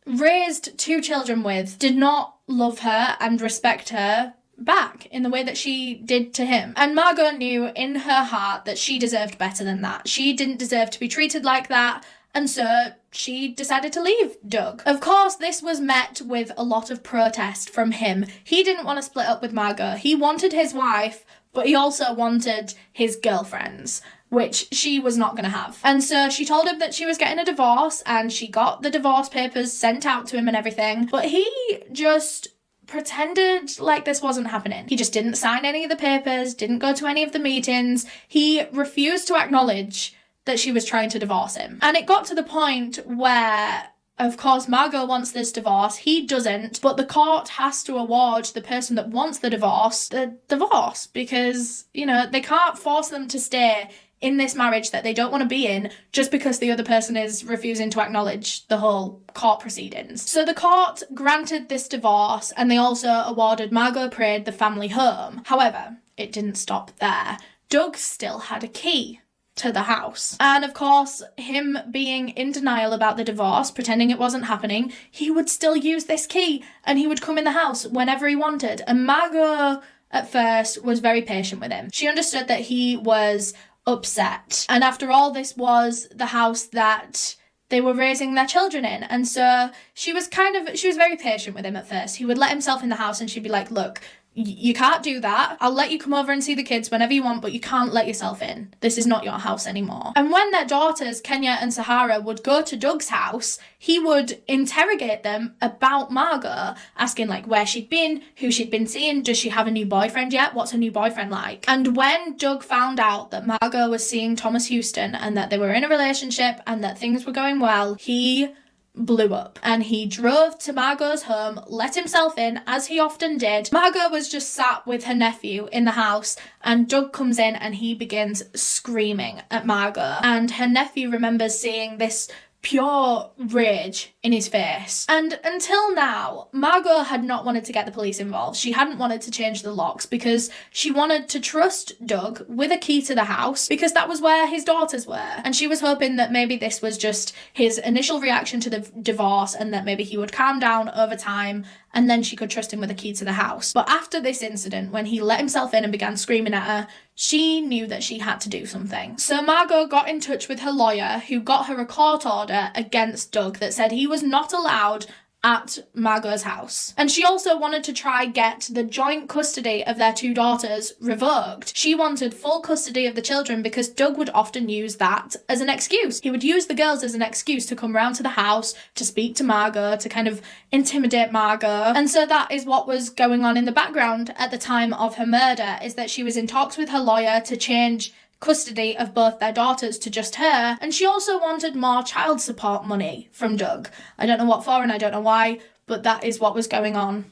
raised 2 children with did not love her and respect her back in the way that she did to him. And Margo knew in her heart that she deserved better than that. She didn't deserve to be treated like that, and so she decided to leave Doug. Of course, this was met with a lot of protest from him. He didn't want to split up with Margo. He wanted his wife, but he also wanted his girlfriends, which she was not going to have. And so she told him that she was getting a divorce, and she got the divorce papers sent out to him and everything, but he just pretended like this wasn't happening. He just didn't sign any of the papers, didn't go to any of the meetings. He refused to acknowledge that she was trying to divorce him. And it got to the point where, of course, Margo wants this divorce, he doesn't, but the court has to award the person that wants the divorce because, you know, they can't force them to stay in this marriage that they don't want to be in just because the other person is refusing to acknowledge the whole court proceedings. So the court granted this divorce, and they also awarded Margo Prade the family home. However, it didn't stop there. Doug still had a key to the house. And of course, him being in denial about the divorce, pretending it wasn't happening, he would still use this key and he would come in the house whenever he wanted. And Margo at first was very patient with him. She understood that he was upset. And after all, this was the house that they were raising their children in. And so she was very patient with him at first. He would let himself in the house and she'd be like, look, you can't do that. I'll let you come over and see the kids whenever you want, but you can't let yourself in. This is not your house anymore. And when their daughters, Kenya and Sahara, would go to Doug's house, he would interrogate them about Margo, asking like where she'd been, who she'd been seeing, does she have a new boyfriend yet? What's her new boyfriend like? And when Doug found out that Margo was seeing Thomas Houston and that they were in a relationship and that things were going well, he blew up and he drove to Margo's home, let himself in as he often did. Margo was just sat with her nephew in the house and Doug comes in and he begins screaming at Margo, and her nephew remembers seeing this pure rage in his face. And until now, Margo had not wanted to get the police involved. She hadn't wanted to change the locks because she wanted to trust Doug with a key to the house because that was where his daughters were. And she was hoping that maybe this was just his initial reaction to the divorce and that maybe he would calm down over time and then she could trust him with a key to the house. But after this incident, when he let himself in and began screaming at her, she knew that she had to do something. So Margo got in touch with her lawyer, who got her a court order against Doug that said he was not allowed at Margo's house. And she also wanted to try get the joint custody of their two daughters revoked. She wanted full custody of the children because Doug would often use that as an excuse. He would use the girls as an excuse to come round to the house, to speak to Margo, to kind of intimidate Margo. And so that is what was going on in the background at the time of her murder, is that she was in talks with her lawyer to change custody of both their daughters to just her, and she also wanted more child support money from Doug. I don't know what for and I don't know why, but that is what was going on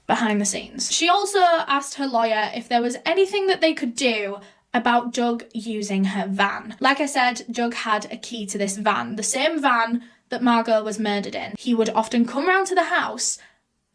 behind the scenes. She also asked her lawyer if there was anything that they could do about Doug using her van. Like I said, Doug had a key to this van, the same van that Margo was murdered in. He would often come round to the house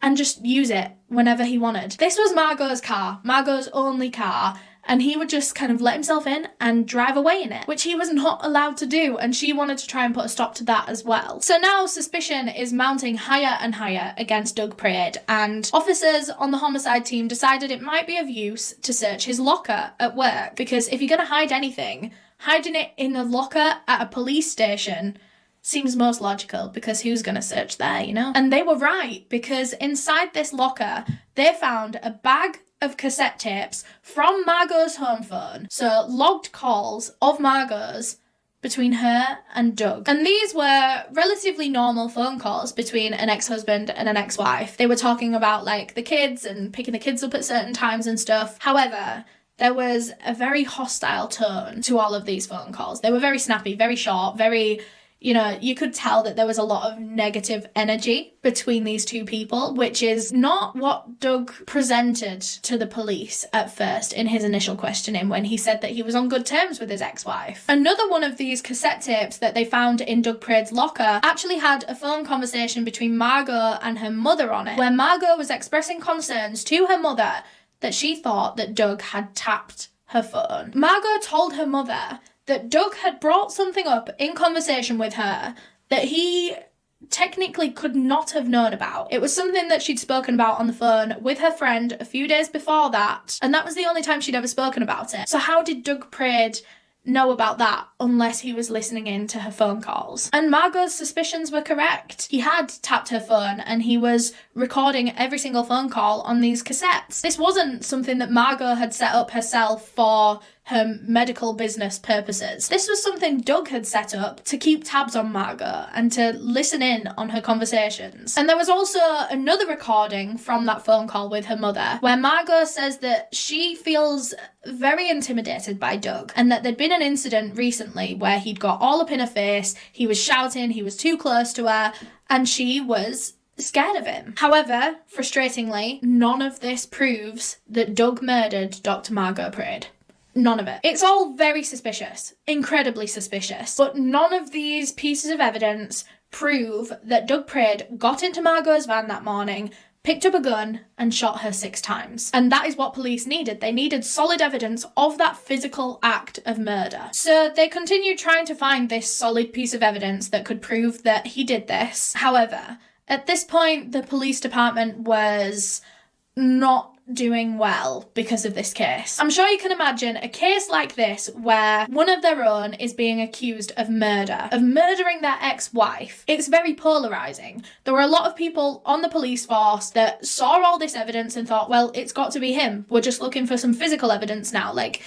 and just use it whenever he wanted. This was Margo's car, Margo's only car, and he would just kind of let himself in and drive away in it, which he was not allowed to do, and she wanted to try and put a stop to that as well. So now suspicion is mounting higher and higher against Doug Prade, and officers on the homicide team decided it might be of use to search his locker at work, because if you're going to hide anything, hiding it in a locker at a police station seems most logical, because who's going to search there, you know? And they were right, because inside this locker, they found a bag of cassette tapes from Margo's home phone. So logged calls of Margo's between her and Doug. And these were relatively normal phone calls between an ex-husband and an ex-wife. They were talking about like the kids and picking the kids up at certain times and stuff. However, there was a very hostile tone to all of these phone calls. They were very snappy, very short, very, you know, you could tell that there was a lot of negative energy between these two people, which is not what Doug presented to the police at first in his initial questioning when he said that he was on good terms with his ex-wife. Another one of these cassette tapes that they found in Doug Prade's locker actually had a phone conversation between Margo and her mother on it, where Margo was expressing concerns to her mother that she thought that Doug had tapped her phone. Margo told her mother that Doug had brought something up in conversation with her that he technically could not have known about. It was something that she'd spoken about on the phone with her friend a few days before that, and that was the only time she'd ever spoken about it. So how did Doug Prade know about that unless he was listening in to her phone calls? And Margo's suspicions were correct. He had tapped her phone and he was recording every single phone call on these cassettes. This wasn't something that Margo had set up herself for her medical business purposes. This was something Doug had set up to keep tabs on Margo and to listen in on her conversations. And there was also another recording from that phone call with her mother where Margo says that she feels very intimidated by Doug and that there'd been an incident recently where he'd got all up in her face, he was shouting, he was too close to her, and she was scared of him. However, frustratingly, none of this proves that Doug murdered Dr. Margo Prade. None of it. It's all very suspicious, incredibly suspicious, but none of these pieces of evidence prove that Doug Prade got into Margo's van that morning, picked up a gun and shot her 6 times. And that is what police needed. They needed solid evidence of that physical act of murder. So they continued trying to find this solid piece of evidence that could prove that he did this. However, at this point, the police department was not doing well because of this case. I'm sure you can imagine a case like this where one of their own is being accused of murder, of murdering their ex-wife. It's very polarizing. There were a lot of people on the police force that saw all this evidence and thought, well, it's got to be him. We're just looking for some physical evidence now. Like,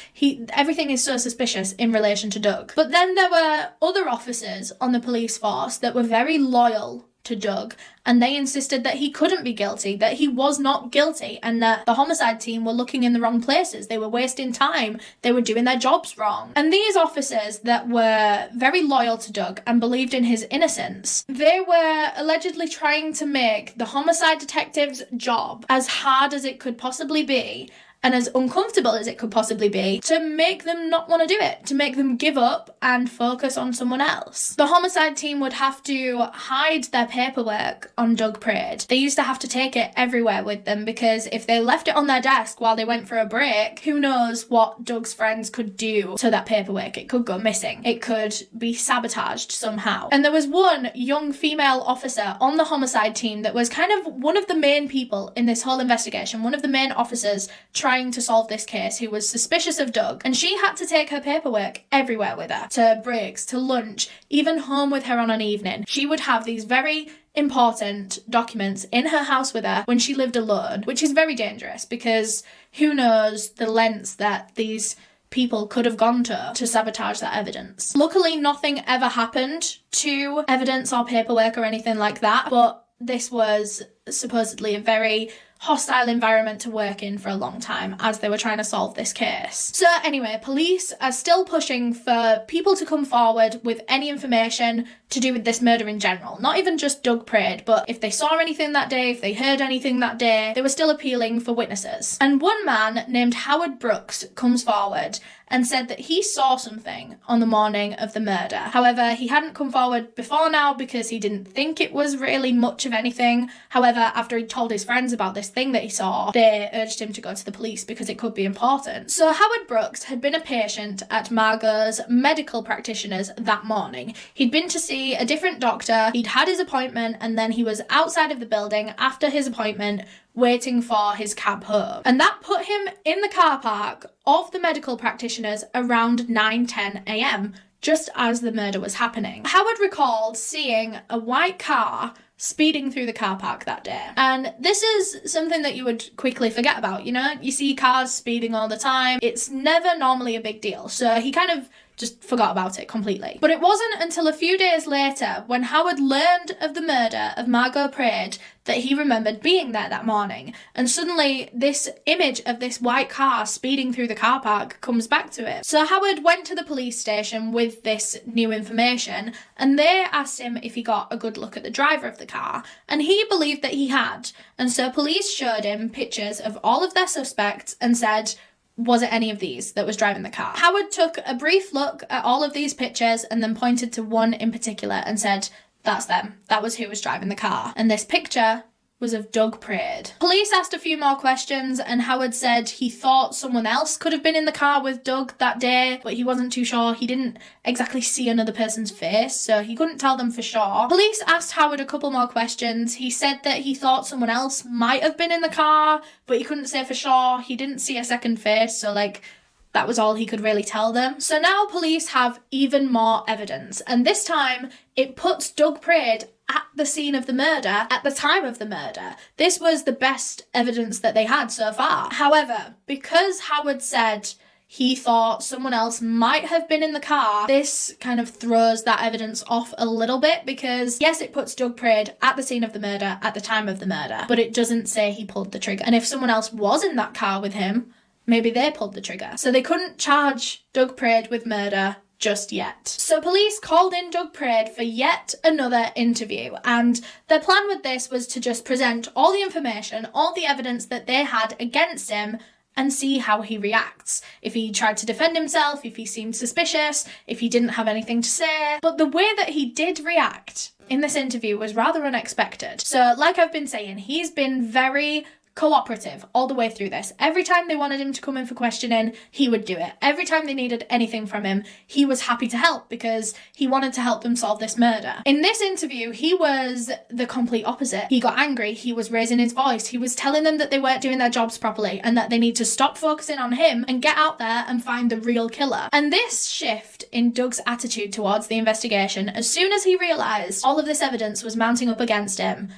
everything is so suspicious in relation to Doug. But then there were other officers on the police force that were very loyal to Doug, and they insisted that he couldn't be guilty, that he was not guilty, and that the homicide team were looking in the wrong places. They were wasting time. They were doing their jobs wrong. And these officers that were very loyal to Doug and believed in his innocence, they were allegedly trying to make the homicide detective's job as hard as it could possibly be and as uncomfortable as it could possibly be, to make them not want to do it, to make them give up and focus on someone else. The homicide team would have to hide their paperwork on Doug Prade. They used to have to take it everywhere with them because if they left it on their desk while they went for a break, who knows what Doug's friends could do to that paperwork. It could go missing. It could be sabotaged somehow. And there was one young female officer on the homicide team that was kind of one of the main people in this whole investigation, one of the main officers trying to solve this case, who was suspicious of Doug, and she had to take her paperwork everywhere with her, to breaks, to lunch, even home with her on an evening. She would have these very important documents in her house with her when she lived alone, which is very dangerous because who knows the lengths that these people could have gone to sabotage that evidence. Luckily, nothing ever happened to evidence or paperwork or anything like that, but this was supposedly a very hostile environment to work in for a long time as they were trying to solve this case. So anyway, police are still pushing for people to come forward with any information to do with this murder in general. Not even just Doug Prade, but if they saw anything that day, if they heard anything that day, they were still appealing for witnesses. And one man named Howard Brooks comes forward and said that he saw something on the morning of the murder. However, he hadn't come forward before now because he didn't think it was really much of anything. However, after he told his friends about this thing that he saw, they urged him to go to the police because it could be important. So Howard Brooks had been a patient at Margo's medical practitioner's that morning. He'd been to see a different doctor, he'd had his appointment, and then he was outside of the building after his appointment waiting for his cab home. And that put him in the car park of the medical practitioners around 9:10 a.m, just as the murder was happening. Howard recalled seeing a white car speeding through the car park that day. And this is something that you would quickly forget about, you know? You see cars speeding all the time. It's never normally a big deal. So he kind of just forgot about it completely. But it wasn't until a few days later, when Howard learned of the murder of Margo Prade, that he remembered being there that morning. And suddenly this image of this white car speeding through the car park comes back to him. So Howard went to the police station with this new information, and they asked him if he got a good look at the driver of the car, and he believed that he had. And so police showed him pictures of all of their suspects and said, was it any of these that was driving the car? Howard took a brief look at all of these pictures and then pointed to one in particular and said, that's them. That was who was driving the car. And this picture was of Doug Prade. Police asked a few more questions and Howard said he thought someone else could have been in the car with Doug that day, but he wasn't too sure. He didn't exactly see another person's face, so he couldn't tell them for sure. Police asked Howard a couple more questions. He said that he thought someone else might have been in the car, but he couldn't say for sure. He didn't see a second face, so that was all he could really tell them. So now police have even more evidence, and this time it puts Doug Prade at the scene of the murder at the time of the murder. This was the best evidence that they had so far. However, because Howard said he thought someone else might have been in the car. This kind of throws that evidence off a little bit because, yes, it puts Doug Prade at the scene of the murder at the time of the murder, but it doesn't say he pulled the trigger. And if someone else was in that car with him, maybe they pulled the trigger. So they couldn't charge Doug Prade with murder just yet. So police called in Doug Prade for yet another interview, and their plan with this was to just present all the information, all the evidence that they had against him, and see how he reacts. If he tried to defend himself, if he seemed suspicious, if he didn't have anything to say. But the way that he did react in this interview was rather unexpected. So like I've been saying, he's been very cooperative all the way through this. Every time they wanted him to come in for questioning, he would do it. Every time they needed anything from him, he was happy to help because he wanted to help them solve this murder. In this interview, he was the complete opposite. He got angry, he was raising his voice, he was telling them that they weren't doing their jobs properly and that they need to stop focusing on him and get out there and find the real killer. And this shift in Doug's attitude towards the investigation, as soon as he realised all of this evidence was mounting up against him,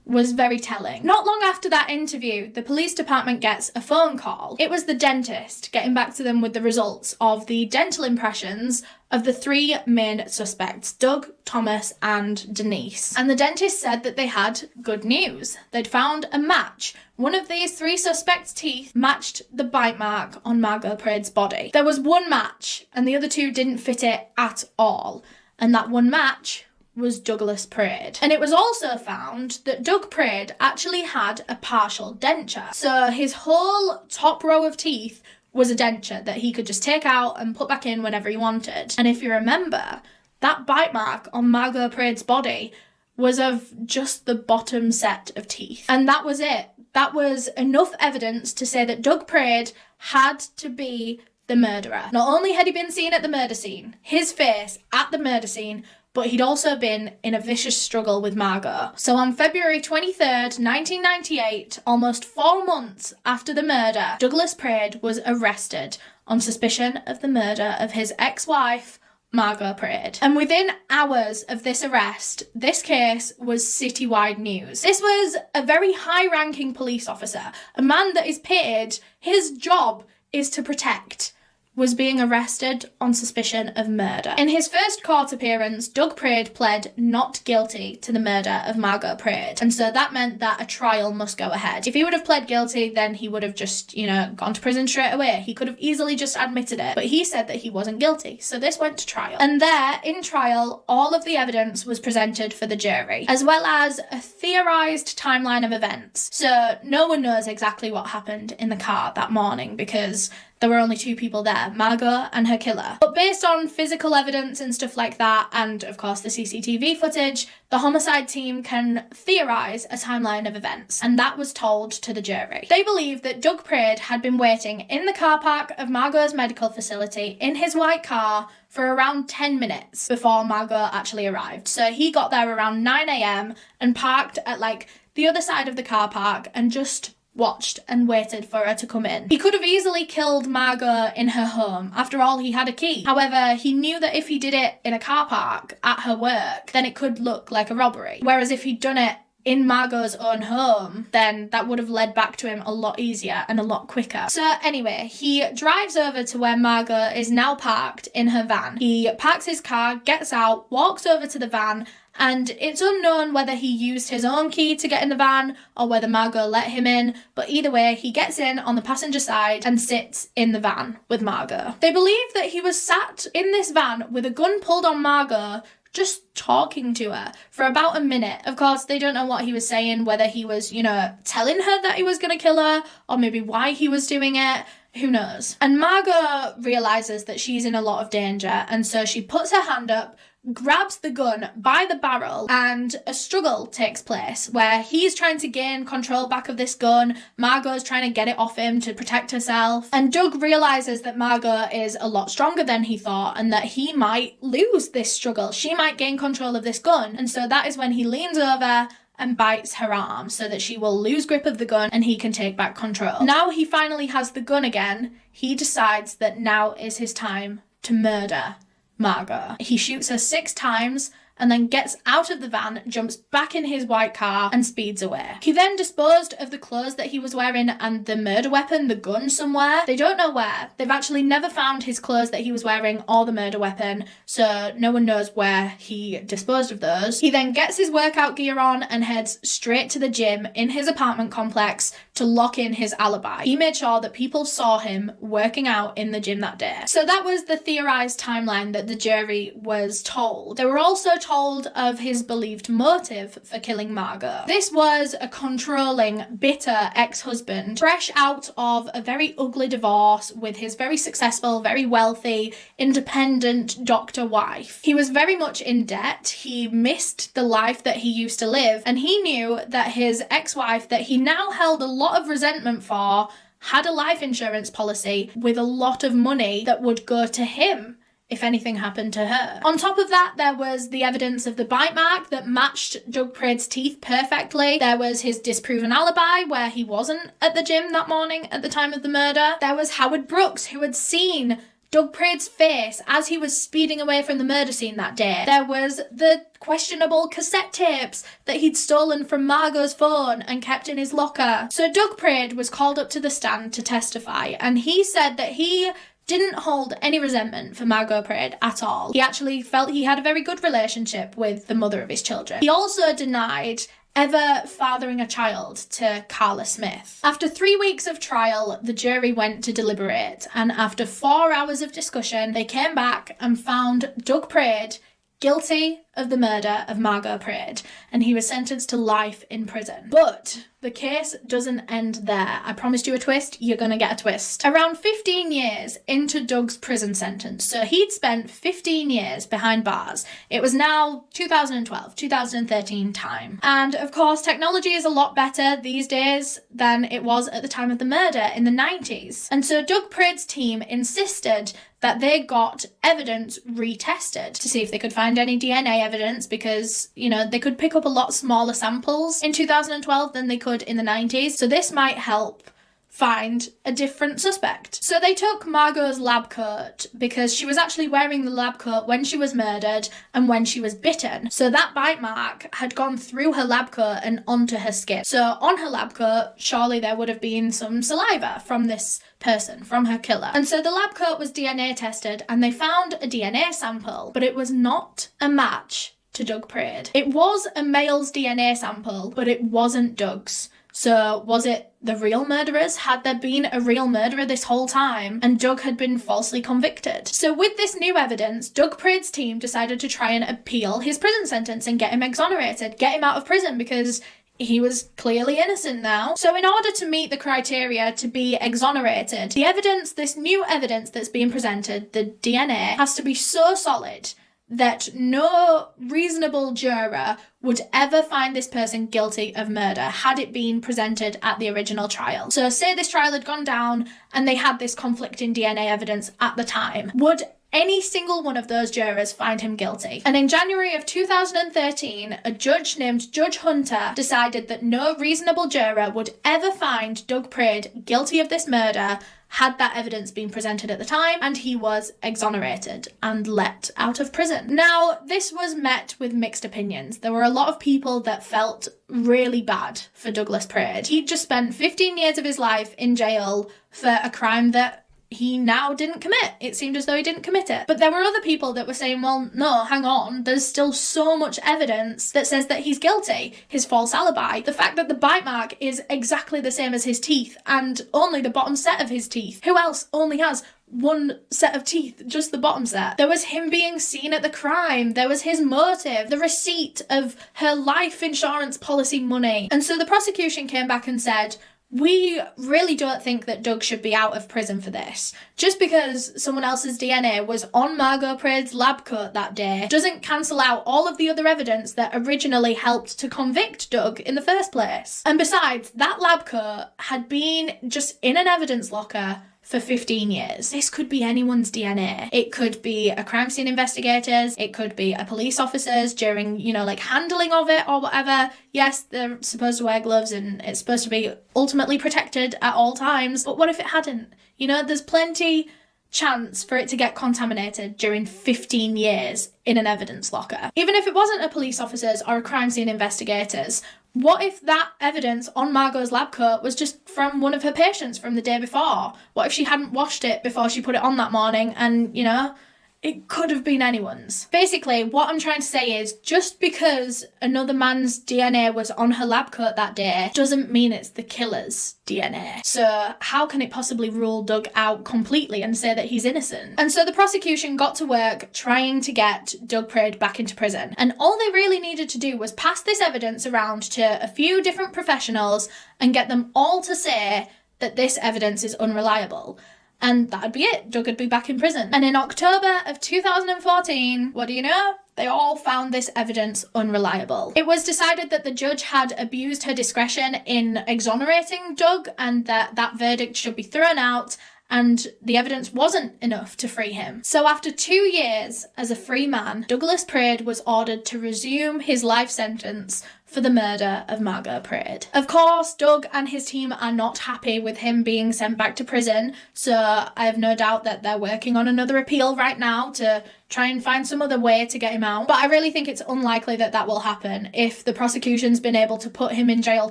was very telling. Not long after that interview, the police department gets a phone call. It was the dentist getting back to them with the results of the dental impressions of the three main suspects, Doug, Thomas, and Denise. And the dentist said that they had good news. They'd found a match. One of these three suspects' teeth matched the bite mark on Margo Prade's body. There was one match, and the other two didn't fit it at all. And that one match was Douglas Prade. And it was also found that Doug Prade actually had a partial denture. So his whole top row of teeth was a denture that he could just take out and put back in whenever he wanted. And if you remember, that bite mark on Margo Prade's body was of just the bottom set of teeth. And that was it. That was enough evidence to say that Doug Prade had to be the murderer. Not only had he been seen at the murder scene, his face at the murder scene, but he'd also been in a vicious struggle with Margo. So on February 23rd, 1998, almost 4 months after the murder, Douglas Prade was arrested on suspicion of the murder of his ex-wife, Margo Prade. And within hours of this arrest, this case was citywide news. This was a very high-ranking police officer, a man that is paid, his job is to protect, was being arrested on suspicion of murder. In his first court appearance, Doug Prade pled not guilty to the murder of Margo Prade, and so that meant that a trial must go ahead. If he would have pled guilty, then he would have just, gone to prison straight away. He could have easily just admitted it, but he said that he wasn't guilty, so this went to trial. And there, in trial, all of the evidence was presented for the jury, as well as a theorised timeline of events. So no one knows exactly what happened in the car that morning because there were only two people there, Margo and her killer. But based on physical evidence and stuff like that, and of course the CCTV footage, the homicide team can theorise a timeline of events, and that was told to the jury. They believe that Doug Prade had been waiting in the car park of Margo's medical facility in his white car for around 10 minutes before Margo actually arrived. So he got there around 9 a.m. and parked at the other side of the car park and just watched and waited for her to come in. He could have easily killed Margo in her home. After all, he had a key. However, he knew that if he did it in a car park at her work, then it could look like a robbery. Whereas if he'd done it in Margo's own home, then that would have led back to him a lot easier and a lot quicker. So anyway, he drives over to where Margo is now parked in her van. He parks his car, gets out, walks over to the van, and it's unknown whether he used his own key to get in the van or whether Margo let him in, but either way, he gets in on the passenger side and sits in the van with Margo. They believe that he was sat in this van with a gun pulled on Margo, just talking to her for about a minute. Of course, they don't know what he was saying, whether he was, telling her that he was going to kill her, or maybe why he was doing it. Who knows? And Margo realises that she's in a lot of danger, and so she puts her hand up, grabs the gun by the barrel, and a struggle takes place where he's trying to gain control back of this gun, Margo's trying to get it off him to protect herself, and Doug realises that Margo is a lot stronger than he thought and that he might lose this struggle. She might gain control of this gun, and so that is when he leans over and bites her arm so that she will lose grip of the gun and he can take back control. Now he finally has the gun again, he decides that now is his time to murder Margo. He shoots her 6 times and then gets out of the van, jumps back in his white car and speeds away. He then disposed of the clothes that he was wearing and the murder weapon, the gun, somewhere. They don't know where. They've actually never found his clothes that he was wearing or the murder weapon, so no one knows where he disposed of those. He then gets his workout gear on and heads straight to the gym in his apartment complex to lock in his alibi. He made sure that people saw him working out in the gym that day. So that was the theorized timeline that the jury was told. They were also told of his believed motive for killing Margo. This was a controlling, bitter ex-husband, fresh out of a very ugly divorce with his very successful, very wealthy, independent doctor wife. He was very much in debt. He missed the life that he used to live, and he knew that his ex-wife, that he now held a lot of resentment for, had a life insurance policy with a lot of money that would go to him if anything happened to her. On top of that, there was the evidence of the bite mark that matched Doug Prade's teeth perfectly. There was his disproven alibi where he wasn't at the gym that morning at the time of the murder. There was Howard Brooks, who had seen Doug Prade's face as he was speeding away from the murder scene that day. There was the questionable cassette tapes that he'd stolen from Margo's phone and kept in his locker. So Doug Prade was called up to the stand to testify, and he said that he didn't hold any resentment for Margo Prade at all. He actually felt he had a very good relationship with the mother of his children. He also denied ever fathering a child to Carla Smith. After 3 weeks of trial, the jury went to deliberate, and after 4 hours of discussion, they came back and found Doug Prade guilty of the murder of Margo Prade, and he was sentenced to life in prison. But the case doesn't end there. I promised you a twist, you're gonna get a twist. Around 15 years into Doug's prison sentence, so he'd spent 15 years behind bars. It was now 2012, 2013 time. And of course, technology is a lot better these days than it was at the time of the murder in the 90s. And so Doug Prade's team insisted that they got evidence retested to see if they could find any DNA evidence, because, you know, they could pick up a lot smaller samples in 2012 than they could in the 90s. So this might help find a different suspect. So they took Margo's lab coat because she was actually wearing the lab coat when she was murdered and when she was bitten. So that bite mark had gone through her lab coat and onto her skin. So on her lab coat, surely there would have been some saliva from this person, from her killer. And so the lab coat was DNA tested and they found a DNA sample, but it was not a match to Doug Prade. It was a male's DNA sample, but it wasn't Doug's. So was it the real murderers? Had there been a real murderer this whole time and Doug had been falsely convicted? So with this new evidence, Doug Prade's team decided to try and appeal his prison sentence and get him exonerated, get him out of prison, because he was clearly innocent now. So in order to meet the criteria to be exonerated, the evidence, this new evidence that's being presented, the DNA, has to be so solid that no reasonable juror would ever find this person guilty of murder had it been presented at the original trial. So say this trial had gone down and they had this conflicting DNA evidence at the time. Would any single one of those jurors find him guilty? And in January of 2013, a judge named Judge Hunter decided that no reasonable juror would ever find Doug Prade guilty of this murder had that evidence been presented at the time, and he was exonerated and let out of prison. Now, this was met with mixed opinions. There were a lot of people that felt really bad for Douglas Prade. He just spent 15 years of his life in jail for a crime that he now didn't commit. It seemed as though he didn't commit it. But there were other people that were saying, well, no, hang on, there's still so much evidence that says that he's guilty. His false alibi, the fact that the bite mark is exactly the same as his teeth and only the bottom set of his teeth. Who else only has one set of teeth, just the bottom set? There was him being seen at the crime. There was his motive, the receipt of her life insurance policy money. And so the prosecution came back and said, we really don't think that Doug should be out of prison for this. Just because someone else's DNA was on Margo Prade's lab coat that day doesn't cancel out all of the other evidence that originally helped to convict Doug in the first place. And besides, that lab coat had been just in an evidence locker for 15 years. This could be anyone's DNA. It could be a crime scene investigator's, it could be a police officer's during, like handling of it or whatever. Yes, they're supposed to wear gloves and it's supposed to be ultimately protected at all times, but what if it hadn't? There's plenty chance for it to get contaminated during 15 years in an evidence locker. Even if it wasn't a police officer's or a crime scene investigator's, what if that evidence on Margot's lab coat was just from one of her patients from the day before? What if she hadn't washed it before she put it on that morning and, you know, it could have been anyone's? Basically, what I'm trying to say is just because another man's DNA was on her lab coat that day doesn't mean it's the killer's DNA. So how can it possibly rule Doug out completely and say that he's innocent? And so the prosecution got to work trying to get Doug Prade back into prison. And all they really needed to do was pass this evidence around to a few different professionals and get them all to say that this evidence is unreliable. And that'd be it. Doug would be back in prison. And in October of 2014, what do you know? They all found this evidence unreliable. It was decided that the judge had abused her discretion in exonerating Doug and that verdict should be thrown out, and the evidence wasn't enough to free him. So after 2 years as a free man, Douglas Prade was ordered to resume his life sentence for the murder of Margo Prade. Of course, Doug and his team are not happy with him being sent back to prison, so I have no doubt that they're working on another appeal right now to try and find some other way to get him out. But I really think it's unlikely that that will happen. If the prosecution's been able to put him in jail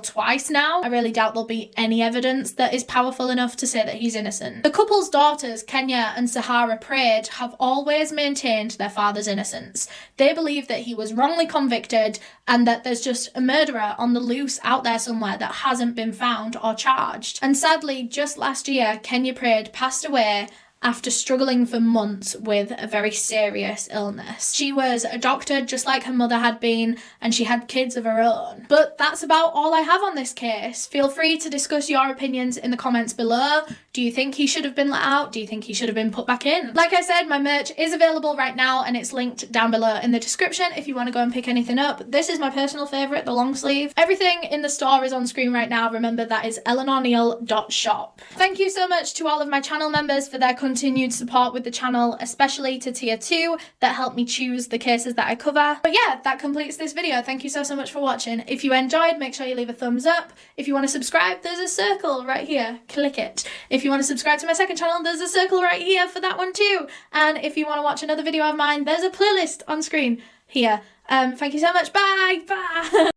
twice now, I really doubt there'll be any evidence that is powerful enough to say that he's innocent. The couple's daughters, Kenya and Sahara Prade, have always maintained their father's innocence. They believe that he was wrongly convicted and that there's just a murderer on the loose out there somewhere that hasn't been found or charged. And sadly, just last year, Kenya Prade passed away after struggling for months with a very serious illness. She was a doctor just like her mother had been, and she had kids of her own. But that's about all I have on this case. Feel free to discuss your opinions in the comments below. Do you think he should have been let out? Do you think he should have been put back in? Like I said, my merch is available right now and it's linked down below in the description if you want to go and pick anything up. This is my personal favourite, the long sleeve. Everything in the store is on screen right now. Remember, that is eleanorneale.shop. Thank you so much to all of my channel members for their continued support with the channel, especially to tier 2 that helped me choose the cases that I cover. But yeah, that completes this video. Thank you so much for watching. If you enjoyed, make sure you leave a thumbs up. If you want to subscribe, there's a circle right here. Click it. If you want to subscribe to my second channel, there's a circle right here for that one too. And if you want to watch another video of mine, there's a playlist on screen here. Thank you so much. Bye. Bye.